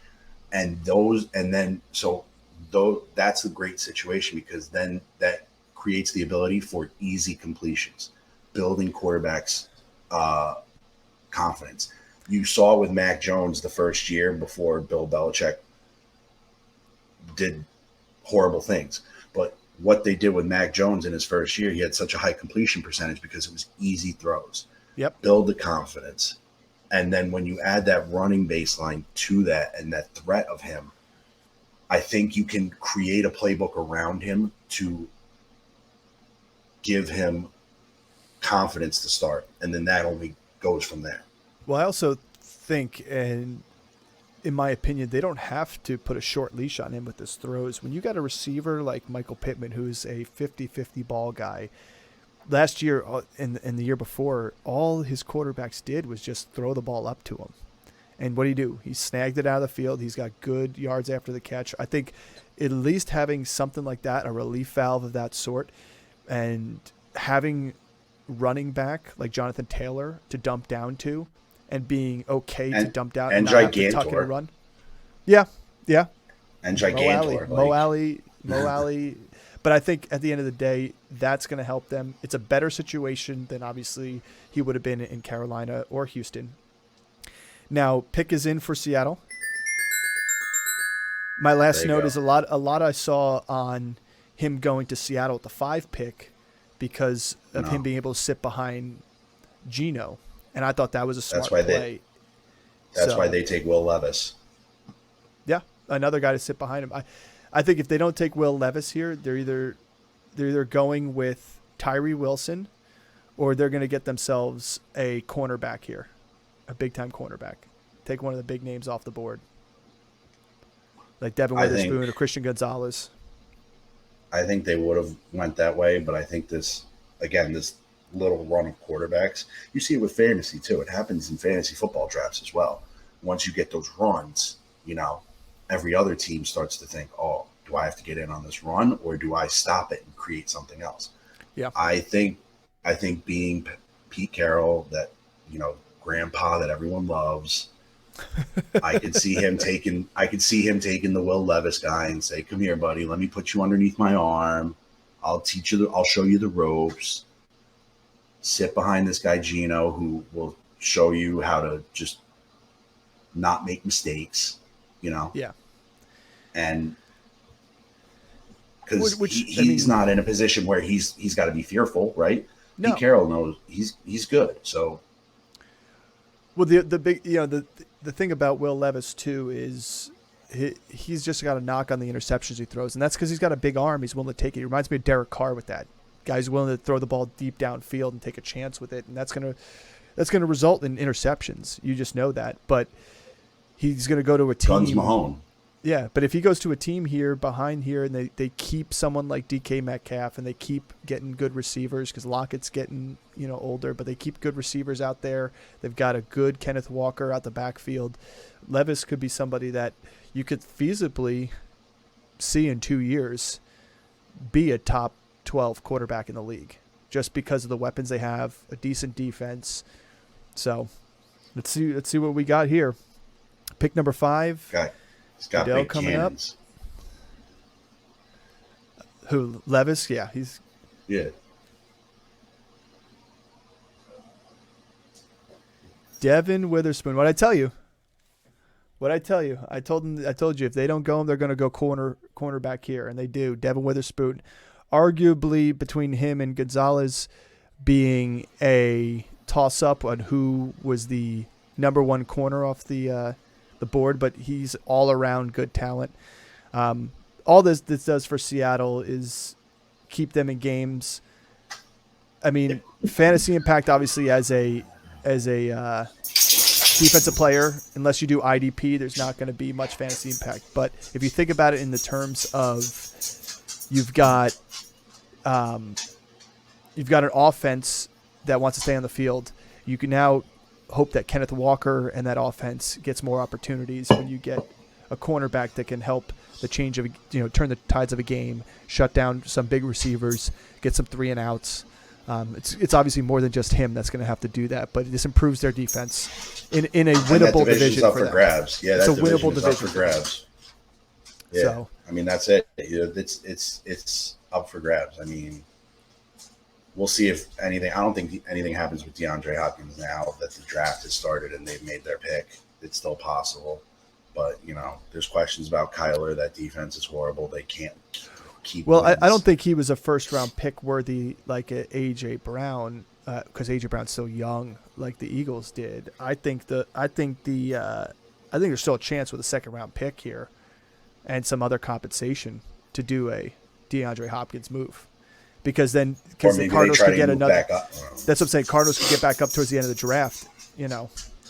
S2: That's a great situation because then that creates the ability for easy completions, building quarterbacks' confidence. You saw with Mac Jones the first year before Bill Belichick did horrible things. But what they did with Mac Jones in his first year, he had such a high completion percentage because it was easy throws.
S1: Yep.
S2: Build the confidence. And then when you add that running baseline to that and that threat of him, I think you can create a playbook around him to give him confidence to start. And then that only goes from there.
S1: Well, I also think, and in my opinion, they don't have to put a short leash on him with his throws. When you got a receiver like Michael Pittman, who's a 50-50 ball guy, last year and the year before, all his quarterbacks did was just throw the ball up to him. And what did he do? He snagged it out of the field. He's got good yards after the catch. I think at least having something like that, a relief valve of that sort, and having running back like Jonathan Taylor to dump down to and being okay to dump down
S2: and
S1: not have to tuck and run. Yeah.
S2: And Gigantor.
S1: Mo Alley. But I think at the end of the day, that's going to help them. It's a better situation than obviously he would have been in Carolina or Houston. Now, pick is in for Seattle. My last note is a lot I saw on him going to Seattle at the 5 pick because of him being able to sit behind Geno. And I thought that was a smart play.
S2: That's why they take Will Levis.
S1: Yeah, another guy to sit behind him. I think if they don't take Will Levis here, they're either going with Tyree Wilson or they're going to get themselves a cornerback here, a big-time cornerback. Take one of the big names off the board, like Devon Witherspoon or Christian Gonzalez.
S2: I think they would have went that way, but I think this little run of quarterbacks. You see it with fantasy too. It happens in fantasy football drafts as well. Once you get those runs, every other team starts to think, oh, do I have to get in on this run or do I stop it and create something else?
S1: Yeah.
S2: I think being Pete Carroll, that, grandpa that everyone loves, I could see him taking the Will Levis guy and say, come here, buddy, let me put you underneath my arm. I'll show you the ropes. Sit behind this guy, Gino, who will show you how to just not make mistakes,
S1: Yeah.
S2: And because he's not in a position where he's got to be fearful, right?
S1: No.
S2: Pete Carroll knows he's good. So,
S1: well, the big the thing about Will Levis too is he's just got a knock on the interceptions he throws, and that's because he's got a big arm. He's willing to take it. He reminds me of Derek Carr with that. Guy's willing to throw the ball deep downfield and take a chance with it, and that's gonna result in interceptions. You just know that, but he's gonna go to a team.
S2: Guns Mahone.
S1: Yeah, but if he goes to a team here behind here and they keep someone like DK Metcalf and they keep getting good receivers because Lockett's getting older, but they keep good receivers out there. They've got a good Kenneth Walker out the backfield. Levis could be somebody that you could feasibly see in 2 years be a top 12 quarterback in the league just because of the weapons they have, a decent defense. So let's see what we got here. Pick number 5.
S2: Okay. He's got
S1: Odell
S2: big
S1: coming
S2: cannons.
S1: up. Who? Levis? Yeah,
S2: Yeah.
S1: Devon Witherspoon. What'd I tell you? I told you if they don't go him, they're going to go cornerback here, and they do. Devon Witherspoon, arguably between him and Gonzalez being a toss-up on who was the number 1 corner off the board, but he's all around good talent. All this does for Seattle is keep them in games. I mean, fantasy impact obviously as a defensive player, unless you do IDP, there's not going to be much fantasy impact. But if you think about it in the terms of you've got an offense that wants to stay on the field, you can now hope that Kenneth Walker and that offense gets more opportunities when you get a cornerback that can help the change of, turn the tides of a game, shut down some big receivers, get some 3 and outs. It's obviously more than just him that's going to have to do that, but this improves their defense in a winnable division
S2: up
S1: for them.
S2: Grabs. Yeah,
S1: it's
S2: that
S1: a winnable
S2: division is
S1: division
S2: up for grabs. Yeah,
S1: so,
S2: I mean that's it. It's up for grabs. I mean, we'll see if anything. I don't think anything happens with DeAndre Hopkins now that the draft has started and they've made their pick. It's still possible, but there's questions about Kyler. That defense is horrible. They can't keep.
S1: Well, I don't think he was a first-round pick worthy like a AJ Brown because AJ Brown's so young, like the Eagles did. I think there's still a chance with a second-round pick here and some other compensation to do a DeAndre Hopkins move. Because the Cardinals could get another. That's what I'm saying. Cardinals could get back up towards the end of the draft.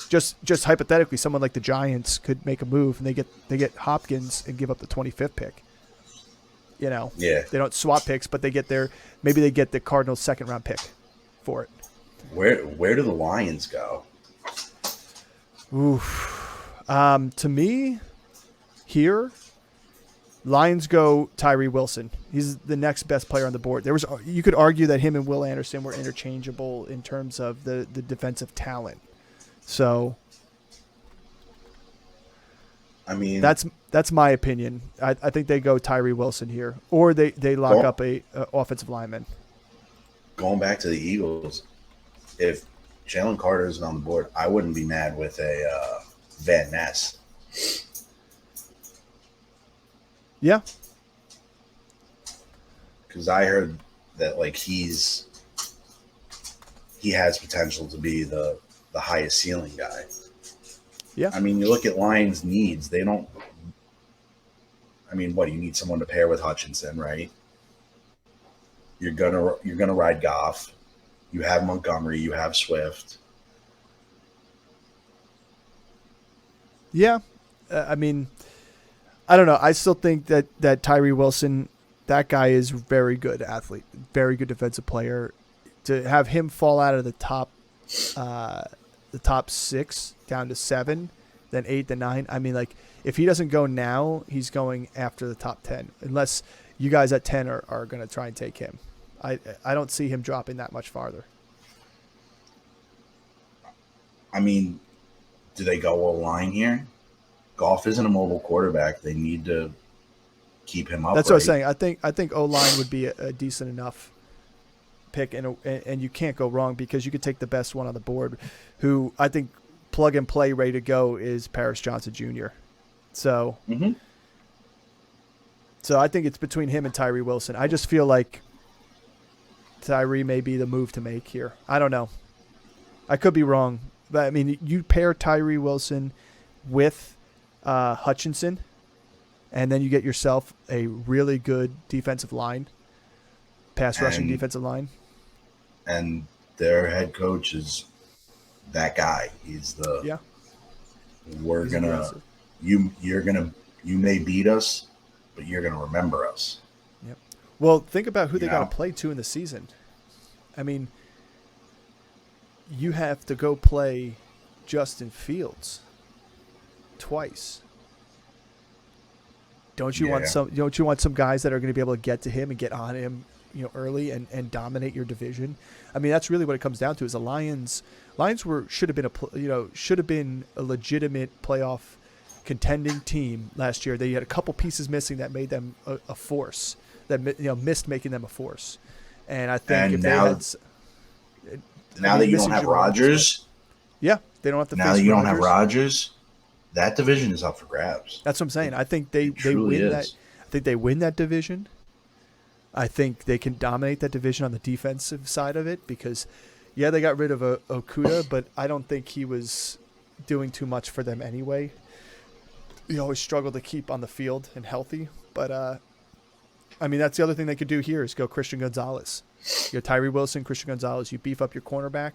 S1: Just hypothetically, someone like the Giants could make a move and they get Hopkins and give up the 25th pick.
S2: Yeah.
S1: They don't swap picks, but they get maybe they get the Cardinals' second round pick for it.
S2: Where do the Lions go?
S1: Oof. To me, here. Lions go Tyree Wilson. He's the next best player on the board. You could argue that him and Will Anderson were interchangeable in terms of the defensive talent. So,
S2: I mean,
S1: that's my opinion. I think they go Tyree Wilson here, or they lock up a offensive lineman.
S2: Going back to the Eagles, if Jalen Carter isn't on the board, I wouldn't be mad with a Van Ness.
S1: Yeah.
S2: Because I heard that he has potential to be the highest ceiling guy.
S1: Yeah.
S2: I mean, you look at Lions' needs, they don't. I mean, what, you need someone to pair with Hutchinson, right? You're gonna ride Goff. You have Montgomery, you have Swift.
S1: Yeah. I mean, I don't know. I still think that Tyree Wilson, that guy is very good athlete, very good defensive player. to have him fall out of the top 6 down to 7, then 8, then 9. I mean, like, if he doesn't go now, he's going after the top 10, unless you guys at 10 are going to try and take him. I don't see him dropping that much farther.
S2: I mean, do they go O-line here? Goff isn't a mobile quarterback. They need to keep him up.
S1: That's what I was saying. I think O-line would be a decent enough pick, and you can't go wrong because you could take the best one on the board, who I think plug and play ready to go is Paris Johnson Jr. So, so I think it's between him and Tyree Wilson. I just feel like Tyree may be the move to make here. I don't know. I could be wrong, but I mean, you pair Tyree Wilson with Hutchinson, and then you get yourself a really good defensive line, pass rushing defensive line.
S2: And their head coach is that guy. He's the you may beat us, but you're gonna remember us.
S1: Yep. Well, think about who they got to play to in the season. I mean, you have to go play Justin Fields twice. Don't you want some guys that are going to be able to get to him and get on him, early and dominate your division? I mean, that's really what it comes down to. Is the Lions should have been a legitimate playoff contending team last year. They had a couple pieces missing that made them a force. That missed making them a force. And I think if
S2: that you don't have Rodgers,
S1: they don't have to.
S2: Now that you don't have Rodgers, that division is up for grabs.
S1: That's what I'm saying. I think they win that. I think they win that division. I think they can dominate that division on the defensive side of it because, they got rid of Okuda, but I don't think he was doing too much for them anyway. He always struggled to keep on the field and healthy. But, I mean, that's the other thing they could do here is go Christian Gonzalez. You have Tyree Wilson, Christian Gonzalez. You beef up your cornerback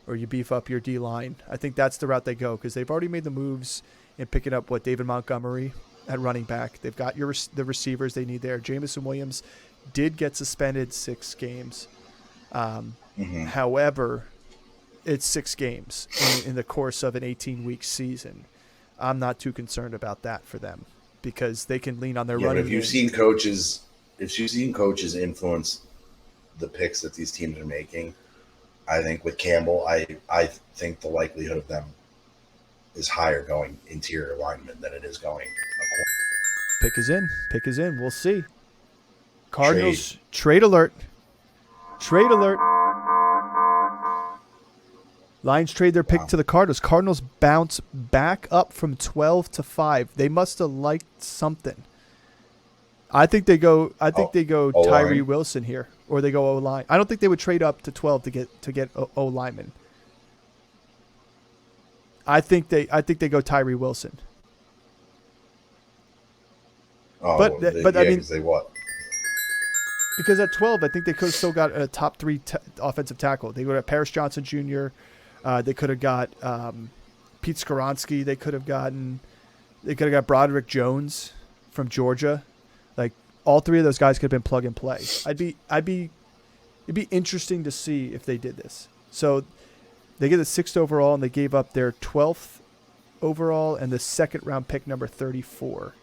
S1: or you beef up your D-line. I think that's the route they go because they've already made the moves in picking up, David Montgomery at running back. They've got the receivers they need there. Jamison Williams did get suspended 6 games. However, it's 6 games in the course of an 18-week season. I'm not too concerned about that for them because they can lean on their running.
S2: But if you've seen coaches influence the picks that these teams are making, I think with Campbell, I think the likelihood of them is higher going interior lineman than it is going a corner.
S1: Pick is in. We'll see. Cardinals trade alert. Trade alert. Lions trade their pick to the Cardinals. Cardinals bounce back up from 12 to 5. They must have liked something. I think they go Tyree Wilson here, or they go O-line. I don't think they would trade up to 12 to get O-lineman. I think they go Tyree Wilson. I mean,
S2: they what?
S1: Because at 12, I think they could have still got a top 3 offensive tackle. They would have Paris Johnson Jr. They could have got Pete Skoronski. They could have got Broderick Jones from Georgia. Like all 3 of those guys could have been plug and play. It'd be interesting to see if they did this. So they get the 6th overall and they gave up their 12th overall and the 2nd round pick number 34.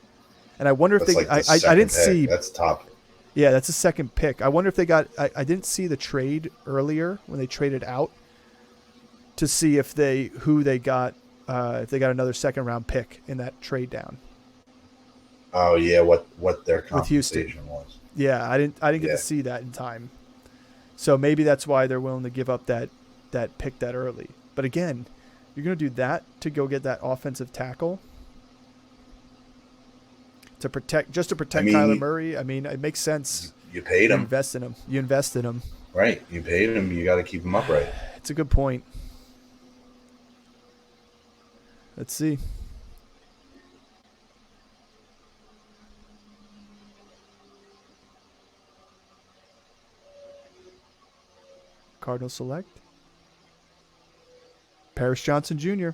S1: And I wonder if I didn't see
S2: that's top.
S1: Yeah, that's the 2nd pick. I wonder if they got. I didn't see the trade earlier when they traded out to see if they got another 2nd round pick in that trade down.
S2: Oh yeah, what their compensation was.
S1: Yeah, I didn't get to see that in time. So maybe that's why they're willing to give up that pick that early. But again, you're going to do that to go get that offensive tackle to protect Kyler Murray. I mean, it makes sense.
S2: You paid him.
S1: You invest in him.
S2: Right. You paid him. You got to keep him upright.
S1: It's a good point. Let's see. Cardinals select Paris Johnson Jr.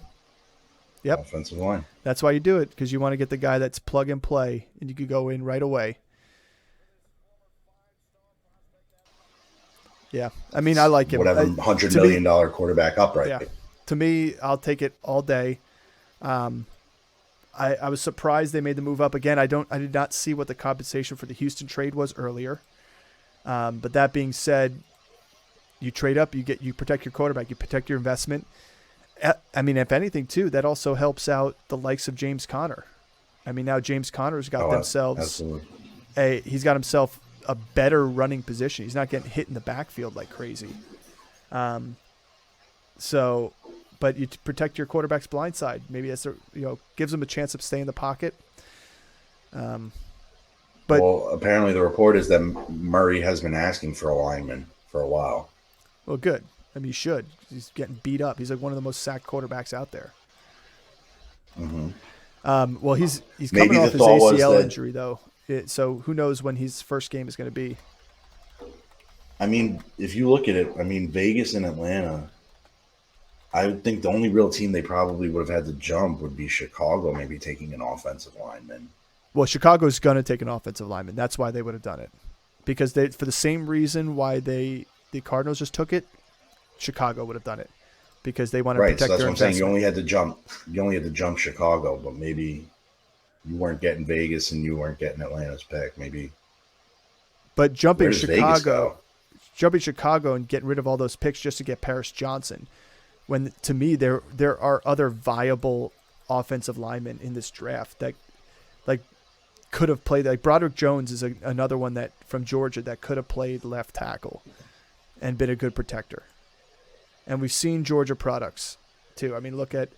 S1: Yep.
S2: Offensive line.
S1: That's why you do it, because you want to get the guy that's plug and play, and you could go in right away. Yeah. I mean, I like him.
S2: Whatever $100 million quarterback upright.
S1: Yeah. To me, I'll take it all day. I was surprised they made the move up again. I did not see what the compensation for the Houston trade was earlier. But that being said, you trade up, you protect your quarterback, you protect your investment. I mean, if anything, too, that also helps out the likes of James Conner. I mean, now James Conner's got he's got himself a better running position. He's not getting hit in the backfield like crazy. But you protect your quarterback's blind side. Maybe that's gives him a chance to stay in the pocket. But
S2: apparently the report is that Murray has been asking for a lineman for a while.
S1: Well, good. I mean, he should. He's getting beat up. He's like one of the most sacked quarterbacks out there.
S2: Mm-hmm.
S1: Well, he's coming off his ACL injury though, so who knows when his first game is going to be.
S2: I mean, if you look at it, I mean, Vegas and Atlanta, I would think the only real team they probably would have had to jump would be Chicago, maybe taking an offensive lineman.
S1: Well, Chicago's going to take an offensive lineman. That's why they would have done it, because for the same reason why the Cardinals just took it, Chicago would have done it, because they want to protect their investment.
S2: That's what I'm saying. You only had to jump Chicago, but maybe you weren't getting Vegas and you weren't getting Atlanta's pick, maybe.
S1: But jumping Chicago and getting rid of all those picks just to get Paris Johnson, when to me there are other viable offensive linemen in this draft that could have played. Like Broderick Jones is another one that from Georgia that could have played left tackle and been a good protector. And we've seen Georgia products too. I mean, look at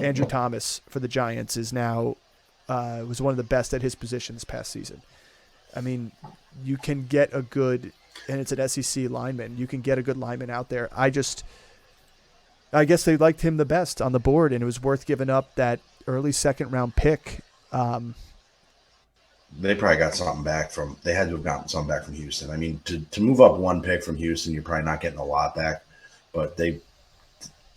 S1: Andrew Thomas for the Giants was one of the best at his position this past season. I mean, you can get a good, and it's an SEC lineman. You can get a good lineman out there. I guess they liked him the best on the board, and it was worth giving up that early second round pick.
S2: They probably got something back they had to have gotten something back from Houston. I mean, to move up one pick from Houston, you're probably not getting a lot back, but they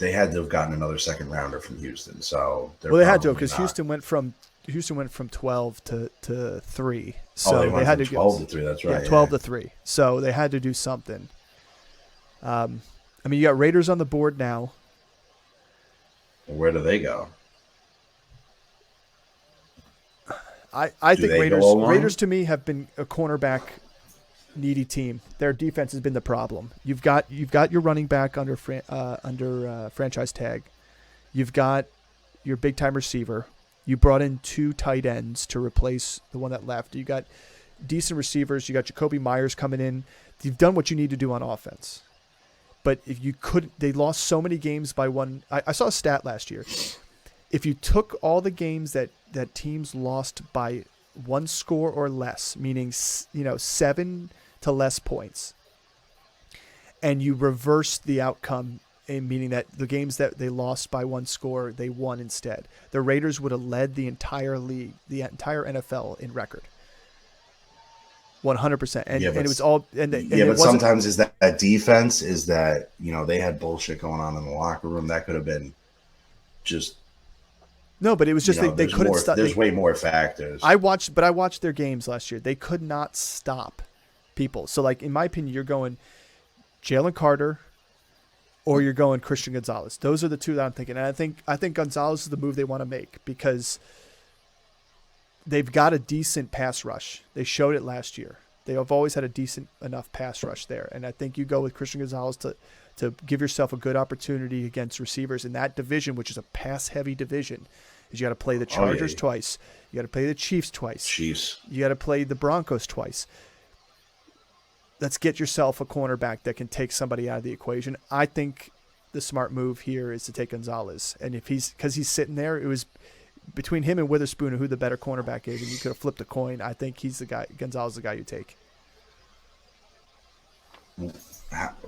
S2: had to have gotten another second rounder from Houston. So
S1: they had to, because Houston went from 12 to 3. So they had to
S2: 12 to 3. That's right.
S1: Yeah, 12 to 3. So they had to do something. I mean, you got Raiders on the board now.
S2: Where do they go?
S1: I think Raiders to me have been a cornerback needy team. Their defense has been the problem. You've got your running back under franchise tag. You've got your big time receiver. You brought in 2 tight ends to replace the one that left. You got decent receivers. You got Jacoby Myers coming in. You've done what you need to do on offense. But if you they lost so many games by one. I saw a stat last year. If you took all the games that teams lost by 1 score or less, meaning 7 to less points, and you reversed the outcome, meaning that the games that they lost by 1 score, they won instead, the Raiders would have led the entire league, the entire NFL in record. 100%. And it was all. But
S2: sometimes is that defense is that, they had bullshit going on in the locker room. That could have been just.
S1: No, but it was just they couldn't stop.
S2: There's way more factors.
S1: I watched their games last year. They could not stop people. So, in my opinion, you're going Jalen Carter or you're going Christian Gonzalez. Those are the two that I'm thinking. And I think Gonzalez is the move they want to make because they've got a decent pass rush. They showed it last year. They have always had a decent enough pass rush there. And I think you go with Christian Gonzalez to give yourself a good opportunity against receivers in that division, which is a pass-heavy division. Is you got to play the Chargers twice. You got to play the Chiefs twice. You got to play the Broncos twice. Let's get yourself a cornerback that can take somebody out of the equation. I think the smart move here is to take Gonzalez. And because he's sitting there, it was between him and Witherspoon who the better cornerback is, and you could have flipped a coin. I think he's the guy. Gonzalez is the guy you take.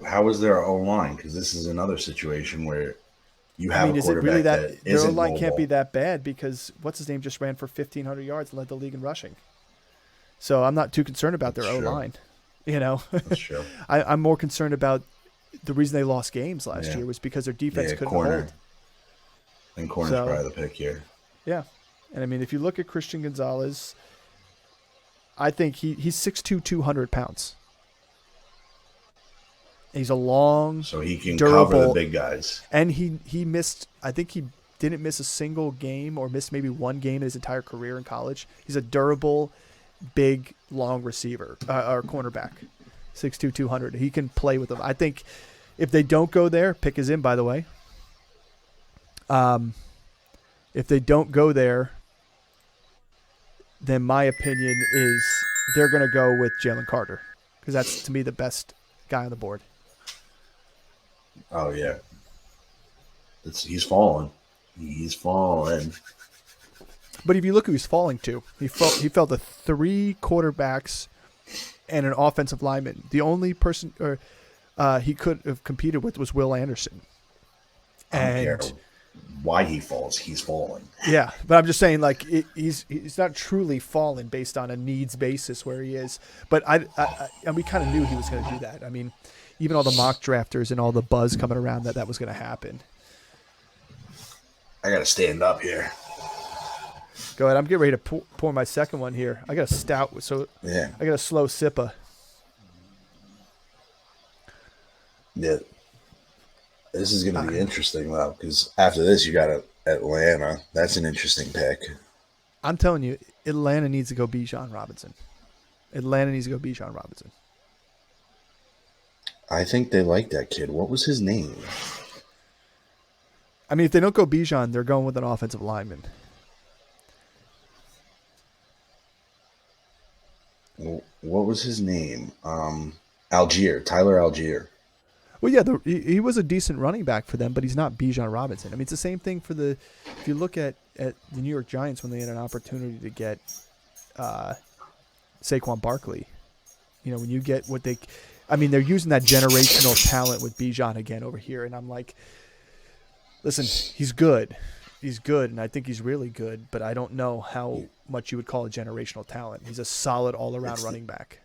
S2: How is their O-line? Because this is another situation where you have a quarterback that isn't
S1: their O-line
S2: mobile.
S1: Can't be that bad because what's his name just ran for 1,500 yards and led the league in rushing. So I'm not too concerned about their O-line.
S2: That's true.
S1: I'm more concerned about the reason they lost games last year was because their defense couldn't hold.
S2: And corner's probably the pick here.
S1: Yeah, and I mean if you look at Christian Gonzalez, I think he's 6'2", 200 pounds. He's a long,
S2: so he can
S1: durable,
S2: cover the big guys.
S1: And he missed. I think he didn't miss a single game, or missed maybe one game in his entire career in college. He's a durable, big, long receiver or cornerback, 6'2", 200. He can play with them. I think if they don't go there, pick is in, by the way. If they don't go there, then my opinion is they're going to go with Jalen Carter, because that's, to me, the best guy on the board.
S2: Oh, yeah. He's falling. He's falling.
S1: But if you look who he's falling to, he fell to 3 quarterbacks and an offensive lineman. The only person he could have competed with was Will Anderson.
S2: I don't care why he falls. He's falling.
S1: Yeah, but I'm just saying, like, he's not truly fallen based on a needs basis where he is. But and we kind of knew he was going to do that. I mean, even all the mock drafters and all the buzz coming around that was going to happen.
S2: I got to stand up here.
S1: Go ahead. I'm getting ready to pour my second one here. I got a stout, so
S2: yeah.
S1: I got a slow sipper.
S2: Yeah. This is going to be interesting, though, because after this, you got Atlanta. That's an interesting pick.
S1: I'm telling you, Atlanta needs to go Bijan Robinson.
S2: I think they like that kid. What was his name?
S1: I mean, if they don't go Bijan, they're going with an offensive lineman.
S2: What was his name? Tyler Algier.
S1: Well, yeah, he was a decent running back for them, but he's not Bijan Robinson. I mean, it's the same thing for if you look at the New York Giants when they had an opportunity to get Saquon Barkley. You know, when you get they're using that generational talent with Bijan again over here, and I'm like, listen, he's good. He's good, and I think he's really good, but I don't know how much you would call a generational talent. He's a solid all-around running back.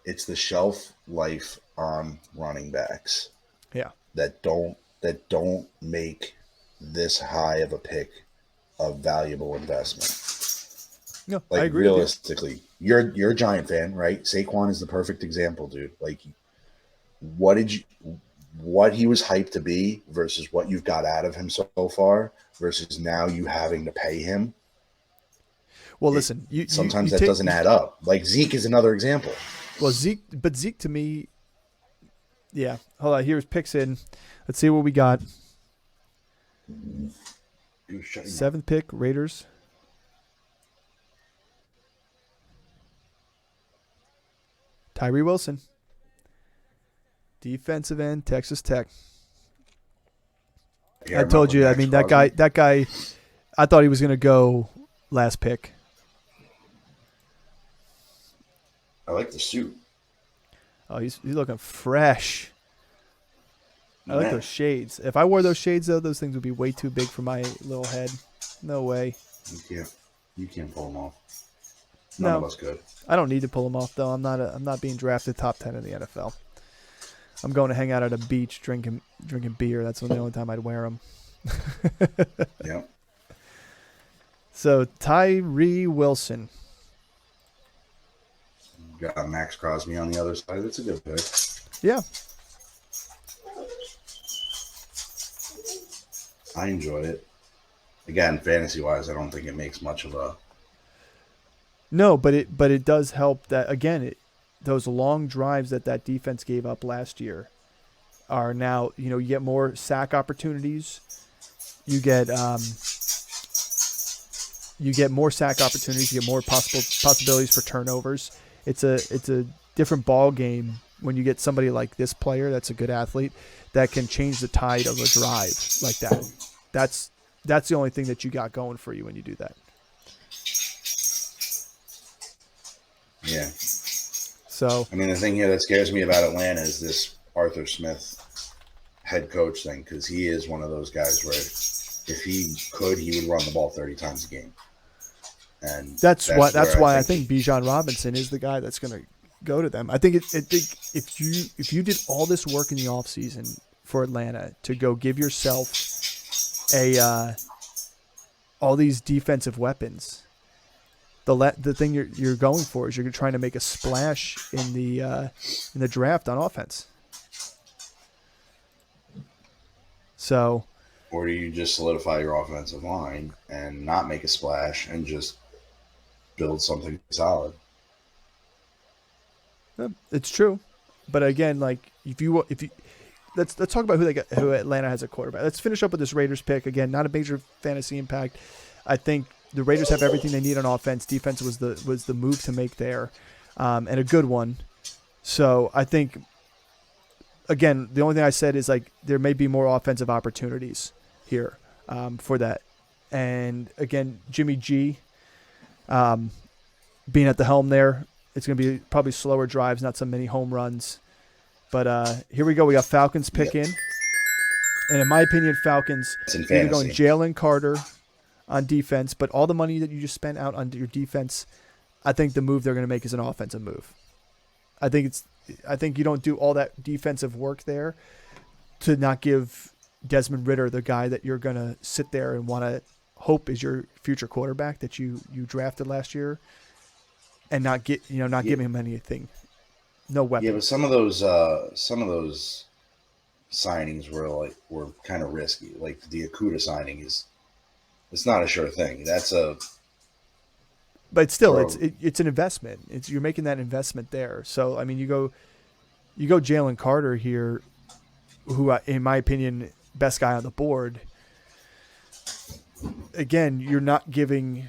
S2: It's the shelf life on running backs.
S1: Yeah.
S2: That don't make this high of a pick a valuable investment.
S1: No,
S2: like,
S1: I agree.
S2: Realistically, you're a Giant fan, right? Saquon is the perfect example, dude. Like, what he was hyped to be versus what you've got out of him so far versus now you having to pay him.
S1: Well, listen,
S2: sometimes that doesn't add up. Like, Zeke is another example.
S1: Well, Zeke to me, yeah. Hold on, here's picks in. Let's see what we got. 7th pick, Raiders. Tyree Wilson. Defensive end, Texas Tech. Yeah, I told you, I mean, that guy, I thought he was going to go last pick.
S2: I like the suit.
S1: Oh, he's looking fresh. I like those shades. If I wore those shades, though, those things would be way too big for my little head. No way.
S2: You can't pull them off. None of us could.
S1: I don't need to pull them off, though. I'm not being drafted top 10 in the NFL. I'm going to hang out at a beach drinking beer. That's the only time I'd wear them.
S2: Yeah.
S1: So Tyree Wilson.
S2: Got Max Crosby on the other side. That's a good pick.
S1: Yeah.
S2: I enjoyed it. Again, fantasy-wise, I don't think it makes much of a...
S1: No, but it does help that, again, those long drives that defense gave up last year are now, you get more sack opportunities. You get more sack opportunities. You get more possibilities for turnovers. It's a different ball game when you get somebody like this player that's a good athlete that can change the tide of a drive like that. That's the only thing that you got going for you when you do that.
S2: Yeah.
S1: So
S2: I mean, the thing here that scares me about Atlanta is this Arthur Smith head coach thing, because he is one of those guys where if he could, he would run the ball 30 times a game. And
S1: that's why I think Bijan Robinson is the guy that's going to go to them. I think if you did all this work in the offseason for Atlanta to go give yourself all these defensive weapons, the thing you're going for is you're trying to make a splash in the draft on offense. So,
S2: Or do you just solidify your offensive line and not make a splash and just build something solid?
S1: it's true. But again, like if you let's talk about who Atlanta has a quarterback. Let's finish up with this Raiders pick. Again, not a major fantasy impact. I think the Raiders have everything they need on offense. Defense was the move to make there, and a good one. So I think, again, the only thing I said is like there may be more offensive opportunities here for that. And again, Jimmy G being at the helm there, it's going to be probably slower drives, not so many home runs. But here we go. We got Falcons pick in. And in my opinion, Falcons either going Jalen Carter on defense, but all the money that you just spent out on your defense, I think the move they're going to make is an offensive move. I think you don't do all that defensive work there to not give Desmond Ridder the guy that you're going to sit there and want to hope is your future quarterback that you drafted last year, and not giving him anything, no weapon.
S2: Yeah, but some of those signings were kind of risky. Like the Okuda signing it's not a sure thing.
S1: But still, it's an investment. You're making that investment there. So I mean, you go Jalen Carter here, who in my opinion best guy on the board. Again, you're not giving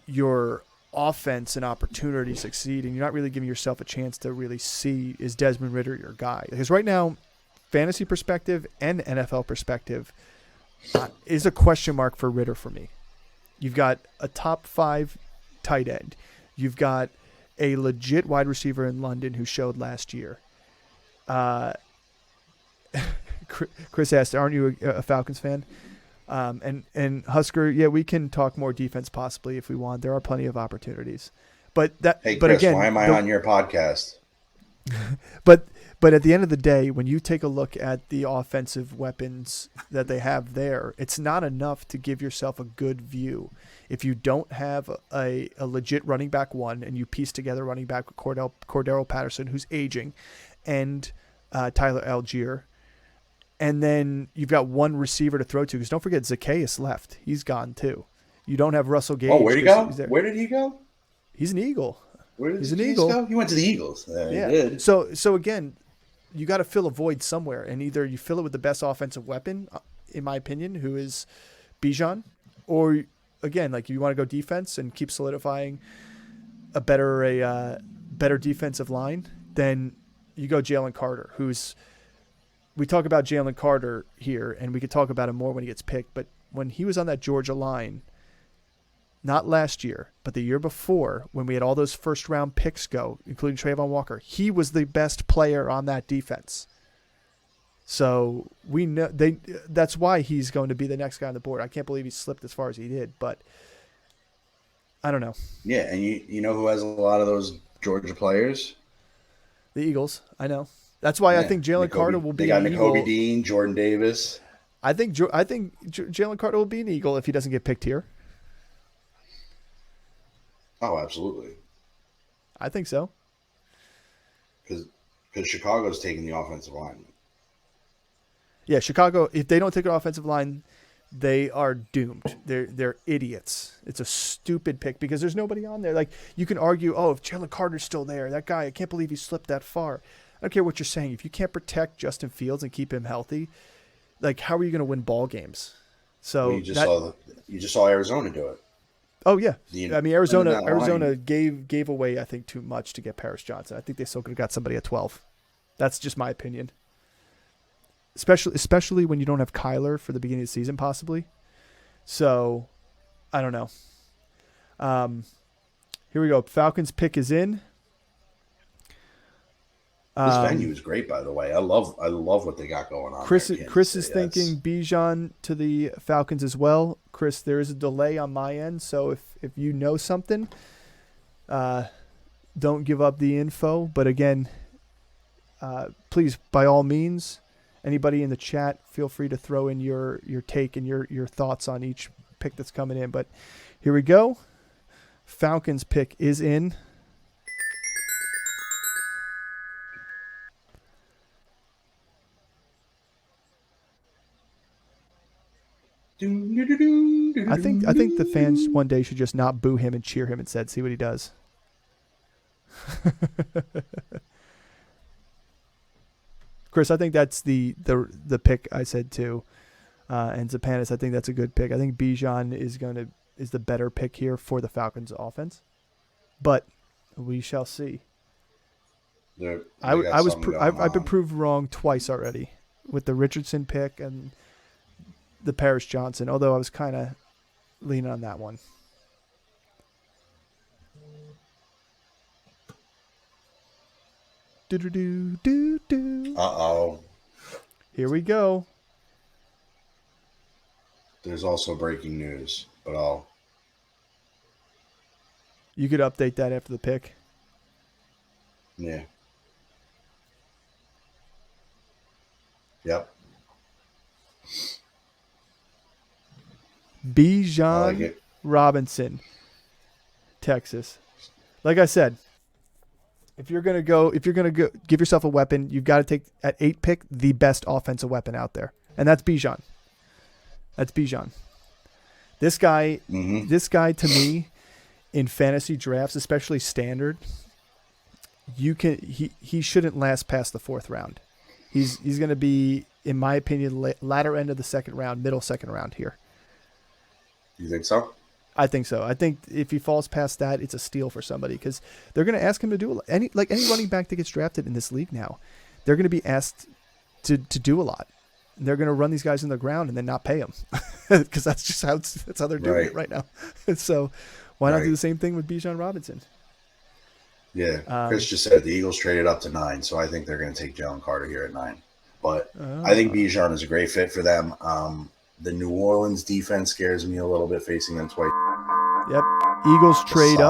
S1: your offense an opportunity to succeed, and you're not really giving yourself a chance to really see is Desmond Ridder your guy. Because right now, fantasy perspective and NFL perspective is a question mark for Ridder for me. You've got a top 5 tight end. You've got a legit wide receiver in London who showed last year. Chris asked, aren't you a Falcons fan? And Husker, yeah, we can talk more defense possibly if we want. There are plenty of opportunities.
S2: Hey, Chris, again, why am I on your podcast?
S1: But at the end of the day, when you take a look at the offensive weapons that they have there, it's not enough to give yourself a good view. If you don't have a legit running back one, and you piece together running back with Cordero Patterson, who's aging, and Tyler Algier, and then you've got one receiver to throw to, because don't forget Zacchaeus left. He's gone too. You don't have Russell Gage.
S2: Oh, where'd he go? Where did he go?
S1: He's an Eagle.
S2: Where did he go? He went to the Eagles.
S1: Yeah.
S2: He did.
S1: So again, you got to fill a void somewhere, and either you fill it with the best offensive weapon, in my opinion, who is Bijan, or again, like you want to go defense and keep solidifying a better defensive line, then you go Jalen Carter, who's. We talk about Jalen Carter here, and we could talk about him more when he gets picked, but when he was on that Georgia line, not last year, but the year before, when we had all those first-round picks go, including Trayvon Walker, he was the best player on that defense. So we know that's why he's going to be the next guy on the board. I can't believe he slipped as far as he did, but I don't know.
S2: Yeah, and you know who has a lot of those Georgia players?
S1: The Eagles, I know. That's why I think Jalen Carter will be an Eagle.
S2: They got Nakobe Dean, Jordan Davis.
S1: I think Jalen Carter will be an Eagle if he doesn't get picked here.
S2: Oh, absolutely.
S1: I think so.
S2: Because Chicago's taking the offensive line.
S1: Yeah, Chicago, if they don't take an offensive line, they are doomed. They're idiots. It's a stupid pick because there's nobody on there. Like, you can argue, oh, if Jalen Carter's still there, that guy, I can't believe he slipped that far. I don't care what you're saying. If you can't protect Justin Fields and keep him healthy, like, how are you going to win ball games? So
S2: you just saw Arizona do it.
S1: Oh yeah, I mean Arizona gave away, I think, too much to get Paris Johnson. I think they still could have got somebody at 12. That's just my opinion. Especially when you don't have Kyler for the beginning of the season, possibly. So, I don't know. Here we go. Falcons pick is in.
S2: This venue is great, by the way. I love what they got going on.
S1: Chris is thinking Bijan to the Falcons as well. Chris, there is a delay on my end, so if you know something, don't give up the info. But again, please, by all means, anybody in the chat, feel free to throw in your take and your thoughts on each pick that's coming in. But here we go. Falcons pick is in. I think the fans one day should just not boo him and cheer him instead. See what he does. Chris, I think that's the pick I said too. And Zapanis, I think that's a good pick. I think Bijan is the better pick here for the Falcons offense. But we shall see. I've been proved wrong twice already with the Richardson pick and the Paris Johnson, although I was kind of leaning on that one.
S2: Uh-oh.
S1: Here we go.
S2: There's also breaking news, but
S1: You could update that after the pick.
S2: Yeah. Yep.
S1: Bijan Robinson, Texas. Like I said, if you're gonna go, give yourself a weapon, you've got to take at 8 pick the best offensive weapon out there, and that's Bijan. This guy to me, in fantasy drafts, especially standard, he shouldn't last past the 4th round. He's going to be, in my opinion, latter end of the 2nd round, middle 2nd round here.
S2: You think so?
S1: I think so. I think if he falls past that, it's a steal for somebody because they're going to ask him to do any running back that gets drafted in this league now. They're going to be asked to do a lot. And they're going to run these guys in the ground and then not pay them because that's just how they're doing it right now. So why not do the same thing with Bijan Robinson?
S2: Yeah, Chris just said the Eagles traded up to 9, so I think they're going to take Jalen Carter here at 9. But I think Bijan is a great fit for them. The New Orleans defense scares me a little bit facing them twice.
S1: Yep. Eagles trade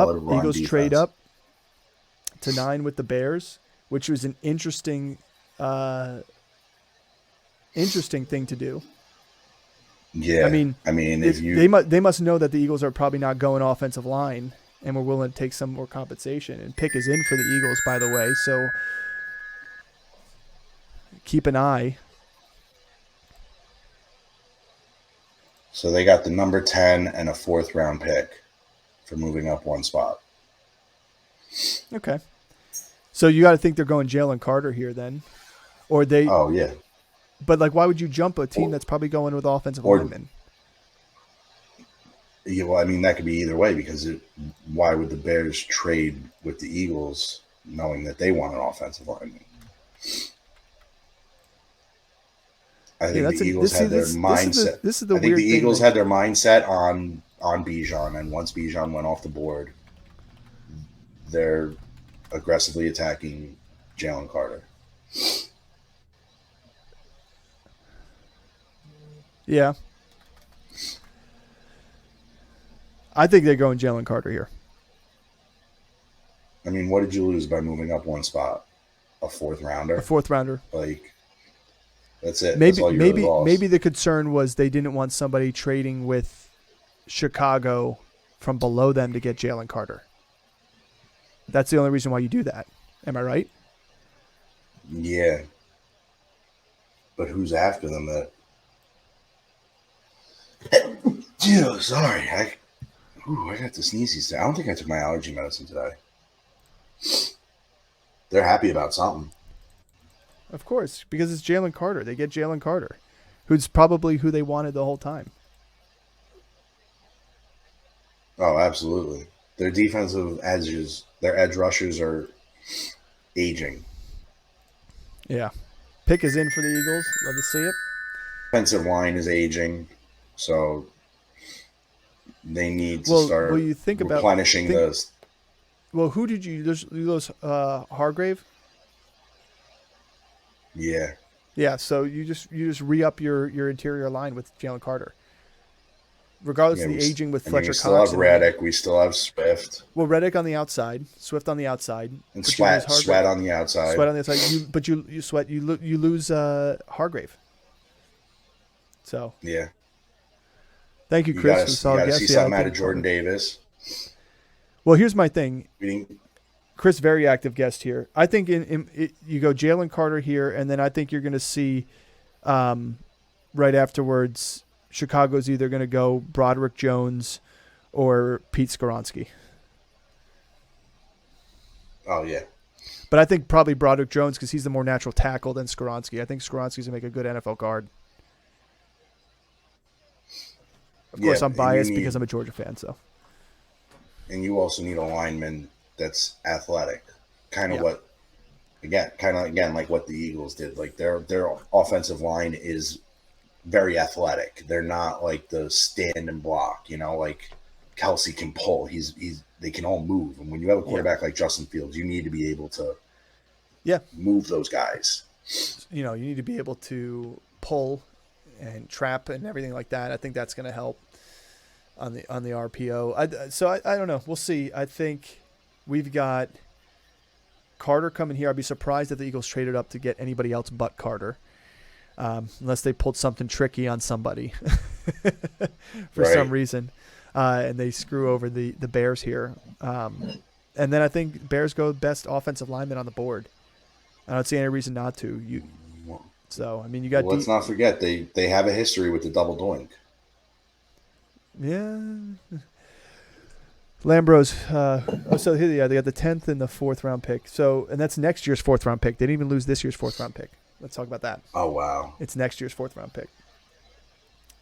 S1: up to 9 with the Bears, which was an interesting thing to do.
S2: Yeah. I mean,
S1: they must know that the Eagles are probably not going offensive line and we're willing to take some more compensation. And pick is in for the Eagles, by the way, so keep an eye.
S2: So they got the number 10 and a 4th round pick for moving up 1 spot.
S1: Okay. So you got to think they're going Jalen Carter here then. Or they.
S2: Oh, yeah.
S1: But, why would you jump a team that's probably going with offensive linemen?
S2: Yeah, well, I mean, that could be either way because why would the Bears trade with the Eagles knowing that they want an offensive lineman? I think the Eagles had their mindset.
S1: This is the
S2: I think
S1: weird
S2: the Eagles had their mindset on Bijan, and once Bijan went off the board, they're aggressively attacking Jalen Carter.
S1: Yeah. I think they're going Jalen Carter here.
S2: I mean, what did you lose by moving up 1 spot? A 4th rounder?
S1: A 4th rounder.
S2: That's it.
S1: Maybe the concern was they didn't want somebody trading with Chicago from below them to get Jalen Carter. That's the only reason why you do that. Am I right?
S2: Yeah. But who's after them? Sorry. I got the sneezies today. I don't think I took my allergy medicine today. They're happy about something.
S1: Of course, because it's Jalen Carter. They get Jalen Carter, who's probably who they wanted the whole time.
S2: Oh, absolutely. Their defensive edges, their edge rushers are aging.
S1: Yeah. Pick is in for the Eagles. Love to see it.
S2: Defensive line is aging, so they need to start replenishing those.
S1: Well, who did you lose? Hargrave?
S2: Yeah.
S1: Yeah, so you just re-up your interior line with Jalen Carter. Regardless of the aging with Fletcher Cox.
S2: We still have Reddick. We still have Swift.
S1: Well, Reddick on the outside, Swift on the outside.
S2: And Sweat on the outside.
S1: Sweat on the outside. You lose Hargrave. So.
S2: Yeah.
S1: Thank you, Chris.
S2: You got to see something out of Jordan Davis.
S1: Well, here's my thing. Chris, very active guest here. I think you go Jalen Carter here, and then I think you're going to see right afterwards Chicago's either going to go Broderick Jones or Pete Skoronski.
S2: Oh, yeah.
S1: But I think probably Broderick Jones because he's the more natural tackle than Skoronski. I think Skoronski's going to make a good NFL guard. Of course, I'm biased because I'm a Georgia fan. So.
S2: And you also need a lineman that's athletic. Kind of what, again, like what the Eagles did. Like their offensive line is very athletic. They're not like the stand and block, like Kelsey can pull. They can all move. And when you have a quarterback like Justin Fields, you need to be able to move those guys.
S1: You need to be able to pull and trap and everything like that. I think that's going to help on the RPO. I don't know. We'll see. I think we've got Carter coming here. I'd be surprised if the Eagles traded up to get anybody else but Carter. Unless they pulled something tricky on somebody for some reason. And they screw over the Bears here. And then I think Bears go best offensive lineman on the board. I don't see any reason not to. You got.
S2: Let's not forget they have a history with the double doink.
S1: Yeah. Lambros. They got the 10th and the 4th round pick. And that's next year's 4th round pick. They didn't even lose this year's 4th round pick. Let's talk about that.
S2: Oh wow!
S1: It's next year's 4th round pick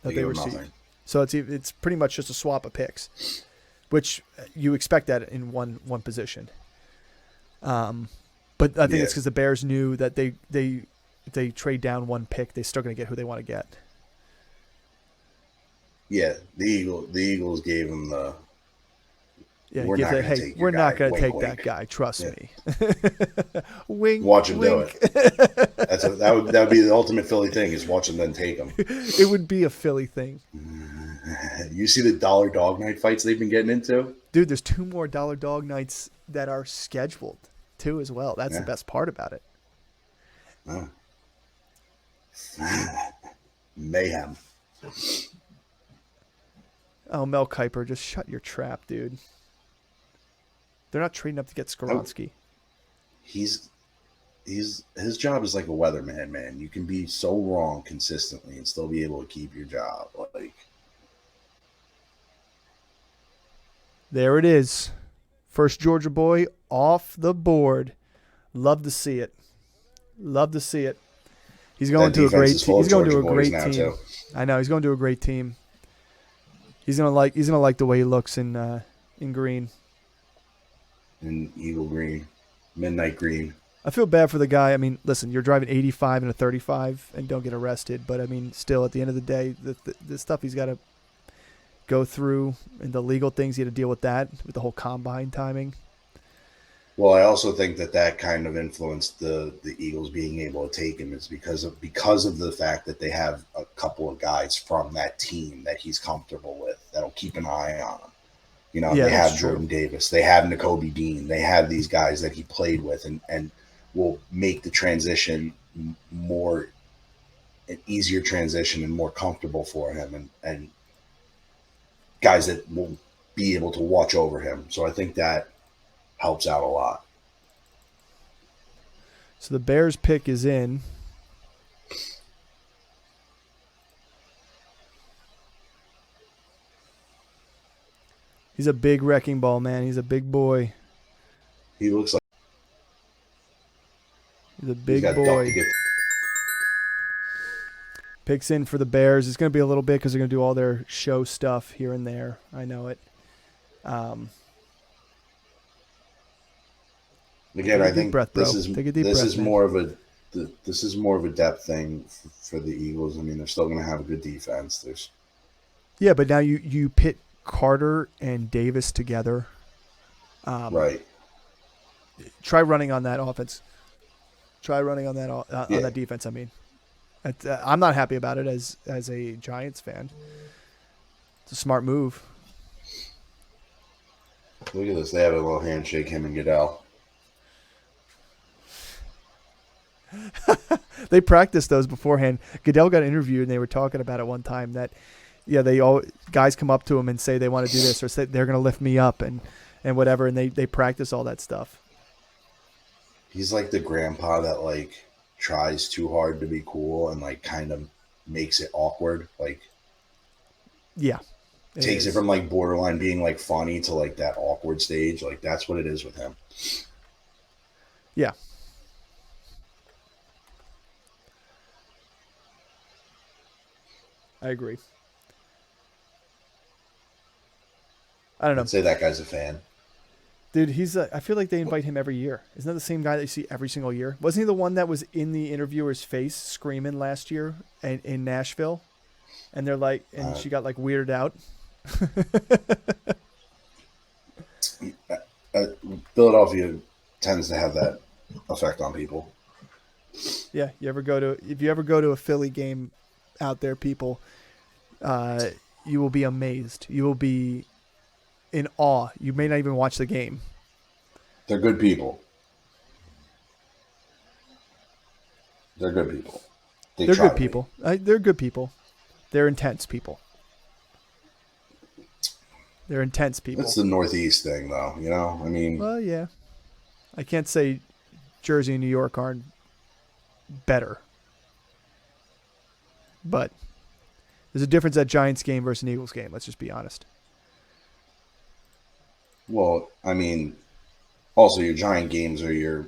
S1: that they received. So it's pretty much just a swap of picks, which you expect that in one position. But I think it's because the Bears knew that they trade down one pick, they're still going to get who they want to get.
S2: Yeah, the Eagles gave them the.
S1: Yeah, we're not going to take that guy. Trust me. Wink.
S2: Watch him
S1: wink.
S2: do it. That would be the ultimate Philly thing is watch him then take him.
S1: It would be a Philly thing.
S2: You see the dollar dog night fights they've been getting into?
S1: Dude, there's 2 more dollar dog nights that are scheduled too as well. That's the best part about it.
S2: Mayhem.
S1: Oh, Mel Kiper, just shut your trap, dude. They're not trading up to get Skoronski.
S2: His job is like a weatherman, man. You can be so wrong consistently and still be able to keep your job. Like,
S1: there it is. First Georgia boy off the board. Love to see it. He's going to a great team. He's going to a great team. I know he's going to a great team. He's gonna like the way he looks in green.
S2: In eagle green, midnight green.
S1: I feel bad for the guy. I mean, listen, you're driving 85 and a 35 and don't get arrested, but I mean, still, at the end of the day, the stuff he's got to go through and the legal things, he had to deal with that, with the whole combine timing.
S2: Well, I also think that kind of influenced the Eagles being able to take him is because of the fact that they have a couple of guys from that team that he's comfortable with that'll keep an eye on him. They have Jordan Davis, they have Nakobe Dean, they have these guys that he played with and will make the transition more an easier transition and more comfortable for him and guys that will be able to watch over him. So I think that helps out a lot.
S1: So the Bears pick is in. He's a big wrecking ball, man. He's a big boy.
S2: He looks like
S1: he's a big boy. Picks in for the Bears. It's going to be a little bit because they're going to do all their show stuff here and there. I know it.
S2: Again, I think this is more of a depth thing for the Eagles. I mean, they're still going to have a good defense.
S1: Yeah, but now you pit Carter and Davis together.
S2: Right.
S1: Try running on that offense. Try running on that on that defense. I mean, I'm not happy about it as a Giants fan. It's a smart move.
S2: Look at this. They have a little handshake, him and Goodell.
S1: They practiced those beforehand. Goodell got interviewed, and they were talking about it one time that, guys come up to him and say they want to do this or say they're going to lift me up and whatever, and they practice all that stuff.
S2: He's like the grandpa that like tries too hard to be cool and like kind of makes it awkward. Like
S1: Yeah.
S2: Takes it from like borderline being like funny to like that awkward stage. Like that's what it is with him.
S1: Yeah. I agree. I don't know.
S2: I'd say that guy's a fan.
S1: Dude, I feel like they invite him every year. Isn't that the same guy that you see every single year? Wasn't he the one that was in the interviewer's face screaming last year in Nashville? And they're like, and she got like weirded out.
S2: Philadelphia tends to have that effect on people.
S1: Yeah, if you ever go to a Philly game out there, people, you will be amazed. You will be in awe. You may not even watch the game.
S2: They're good people. They're good people.
S1: They're good people. They're good people. They're intense people. They're intense people.
S2: It's the Northeast thing, though. You know, I mean.
S1: Well, yeah. I can't say Jersey and New York aren't better, but there's a difference at Giants game versus an Eagles game. Let's just be honest.
S2: Well, I mean, also your Giant games are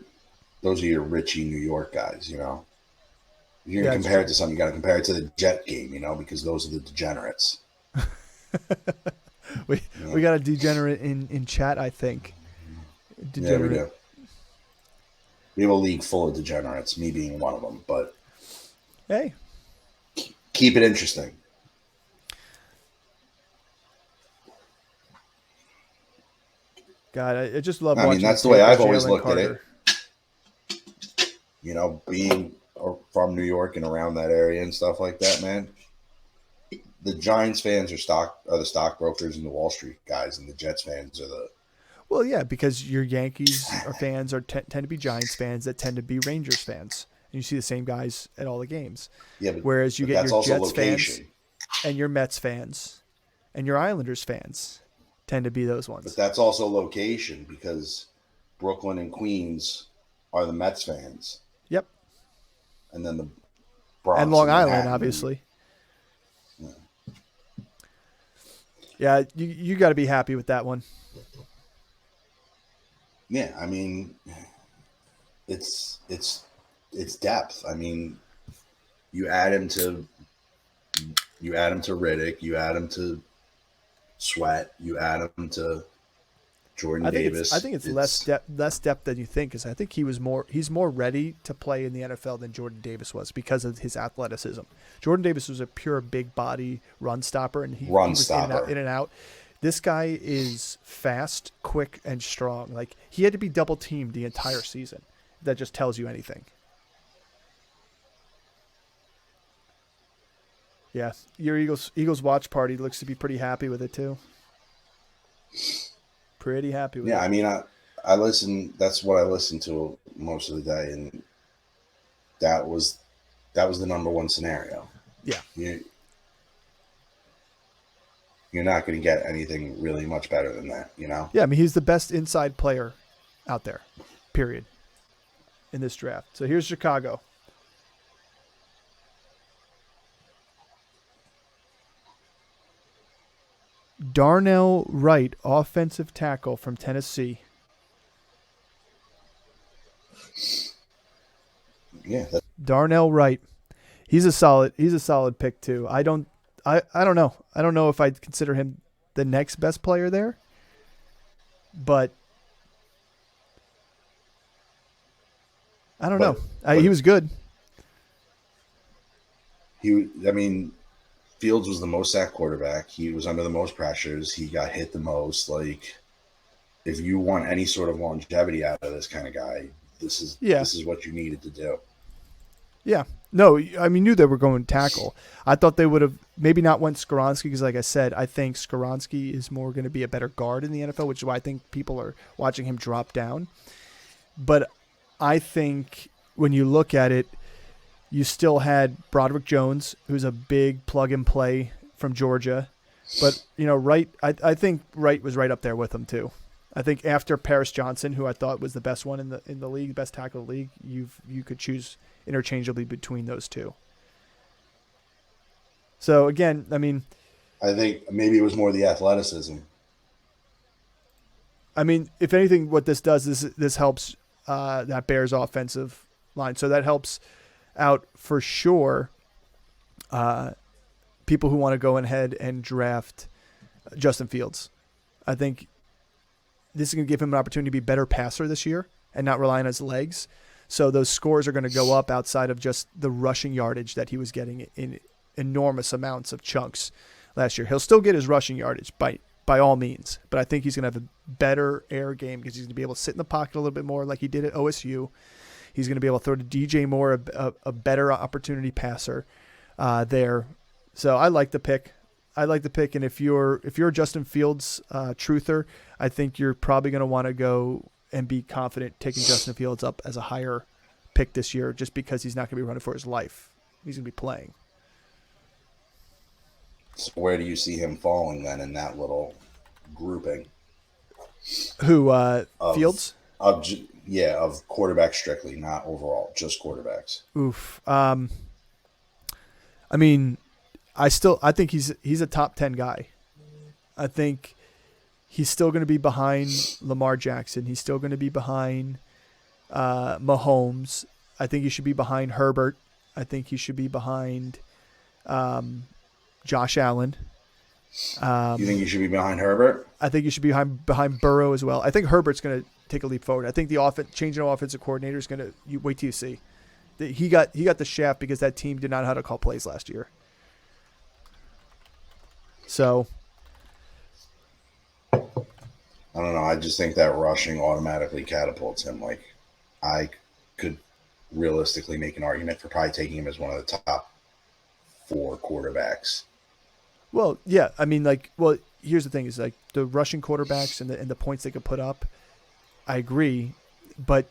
S2: those are your Richie New York guys. You know, if you're gonna compare it to something, you got to compare it to the Jet game. You know, because those are the degenerates.
S1: We got a degenerate in chat, I think.
S2: Degenerate. Yeah, we do. We have a league full of degenerates, me being one of them. But
S1: hey,
S2: keep it interesting.
S1: God, I just love watching.
S2: I mean, that's the way I've always looked at it. You know, being from New York and around that area and stuff like that, man. The Giants fans are the stockbrokers and the Wall Street guys, and the Jets fans are the.
S1: Well, yeah, because your Yankees fans tend to be Giants fans that tend to be Rangers fans, and you see the same guys at all the games.
S2: Yeah,
S1: whereas you get your Jets fans and your Mets fans and your Islanders fans tend to be those ones.
S2: But that's also location because Brooklyn and Queens are the Mets fans.
S1: Yep.
S2: And then the Bronx
S1: and Long Island, obviously. Yeah, you got to be happy with that one.
S2: Yeah, I mean, it's depth. I mean, you add him to Riddick, you add him to Sweat, you add him to Jordan Davis.
S1: I think it's less depth than you think, because I think he's more ready to play in the NFL than Jordan Davis was because of his athleticism. Jordan Davis was a pure big body run stopper, and he was in and out. This guy is fast, quick, and strong. Like, he had to be double teamed the entire season. That just tells you anything. Yeah, your Eagles watch party looks to be pretty happy with it too. Pretty happy with it.
S2: Yeah, I mean, I listen. That's what I listen to most of the day, and that was the number one scenario.
S1: Yeah.
S2: You're not going to get anything really much better than that, you know?
S1: Yeah, I mean, he's the best inside player out there, period, in this draft. So here's Chicago. Darnell Wright, offensive tackle from Tennessee.
S2: Yeah.
S1: Darnell Wright. He's a solid pick too. I don't know. I don't know if I'd consider him the next best player there, but I don't know. He was good.
S2: Fields was the most sacked quarterback. He was under the most pressures. He got hit the most. Like, if you want any sort of longevity out of this kind of guy, this is what you needed to do.
S1: Yeah. No, I mean, knew they were going to tackle. I thought they would have maybe not went Skoronski because, like I said, I think Skoronski is more going to be a better guard in the NFL, which is why I think people are watching him drop down. But I think when you look at it, you still had Broderick Jones, who's a big plug-and-play from Georgia. But, Wright, I think Wright was right up there with him, too. I think after Paris Johnson, who I thought was the best one in the league, best tackle in the league, you could choose interchangeably between those two. So, again, I mean,
S2: I think maybe it was more the athleticism.
S1: I mean, if anything, what this does is this helps that Bears offensive line. So that helps out for sure people who want to go ahead and draft Justin Fields. I think this is going to give him an opportunity to be a better passer this year and not rely on his legs. So those scores are going to go up outside of just the rushing yardage that he was getting in enormous amounts of chunks last year. He'll still get his rushing yardage by all means, but I think he's going to have a better air game because he's going to be able to sit in the pocket a little bit more like he did at OSU. He's going to be able to throw to DJ Moore, a better opportunity passer there. So I like the pick. And if you're a Justin Fields truther, I think you're probably going to want to go and be confident taking Justin Fields up as a higher pick this year just because he's not going to be running for his life. He's going to be playing.
S2: So where do you see him falling then in that little grouping?
S1: Who, Fields?
S2: Of quarterbacks strictly, not overall, just quarterbacks.
S1: Oof. I mean, I think he's a top 10 guy. I think he's still going to be behind Lamar Jackson. He's still going to be behind Mahomes. I think he should be behind Herbert. I think he should be behind Josh Allen.
S2: You think he should be behind Herbert?
S1: I think he should be behind Burrow as well. I think Herbert's going to take a leap forward. I think the changing of offensive coordinator is going to – you wait till you see. He got the shaft because that team did not know how to call plays last year. So
S2: I don't know. I just think that rushing automatically catapults him. Like, I could realistically make an argument for probably taking him as one of the top 4 quarterbacks.
S1: Well, yeah. I mean, here's the thing: is like the rushing quarterbacks and the points they could put up. I agree, but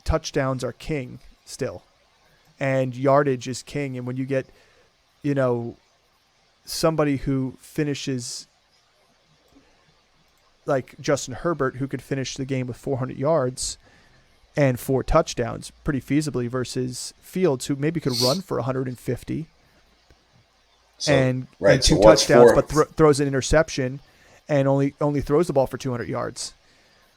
S1: touchdowns are king still, and yardage is king. And when you get, somebody who finishes like Justin Herbert, who could finish the game with 400 yards and 4 touchdowns pretty feasibly versus Fields, who maybe could run for 150 and 2 touchdowns, but throws an interception and only throws the ball for 200 yards.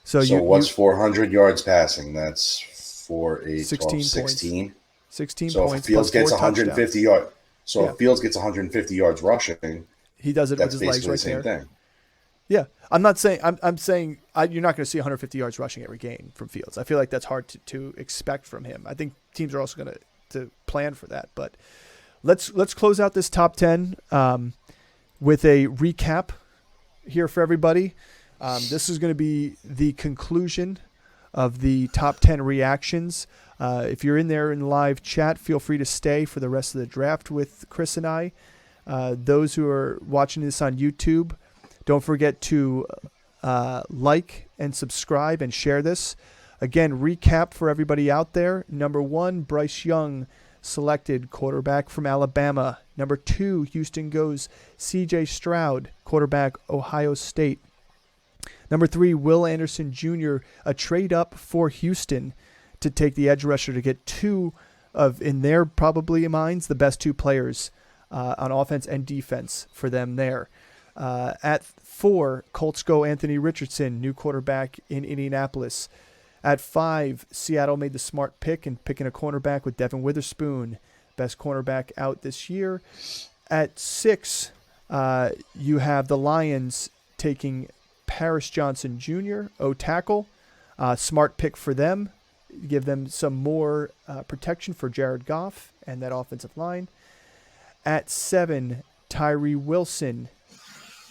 S1: So what's
S2: 400 yards passing? That's 4, 8,
S1: 16
S2: 12, 16.
S1: 16
S2: so
S1: points.
S2: If Fields gets 150 yards. So
S1: yeah.
S2: If Fields gets 150 yards rushing,
S1: he does it with his legs right
S2: the same
S1: there.
S2: Thing.
S1: Yeah, I'm not saying. I'm saying you're not going to see 150 yards rushing every game from Fields. I feel like that's hard to expect from him. I think teams are also going to plan for that. But let's close out this top 10 with a recap here for everybody. This is going to be the conclusion of the top 10 reactions. If you're in there in live chat, feel free to stay for the rest of the draft with Chris and I. Those who are watching this on YouTube, don't forget to like and subscribe and share this. Again, recap for everybody out there. Number 1, Bryce Young, selected quarterback from Alabama. Number 2, Houston goes C.J. Stroud, quarterback, Ohio State. Number 3, Will Anderson Jr., a trade up for Houston to take the edge rusher to get 2 of, in their probably minds, the best 2 players on offense and defense for them there. At 4, Colts go Anthony Richardson, new quarterback in Indianapolis. At 5, Seattle made the smart pick and picking a cornerback with Devon Witherspoon, best cornerback out this year. At 6, you have the Lions taking Paris Johnson Jr., O-tackle. Smart pick for them. Give them some more protection for Jared Goff and that offensive line. At 7, Tyree Wilson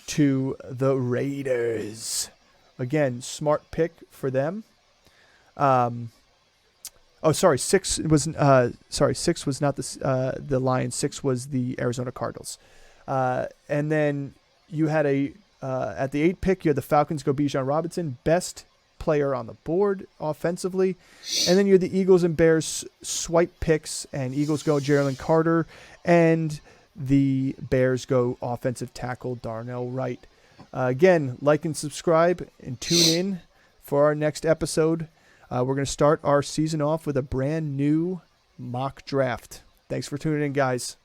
S1: to the Raiders. Again, smart pick for them. 6 was not the Lions. 6 was the Arizona Cardinals. And then you had at the 8 pick, you had the Falcons go Bijan Robinson, best player on the board offensively. And then you had the Eagles and Bears swipe picks, and Eagles go Jalen Carter, and the Bears go offensive tackle Darnell Wright. Again, like and subscribe and tune in for our next episode. We're going to start our season off with a brand new mock draft. Thanks for tuning in, guys.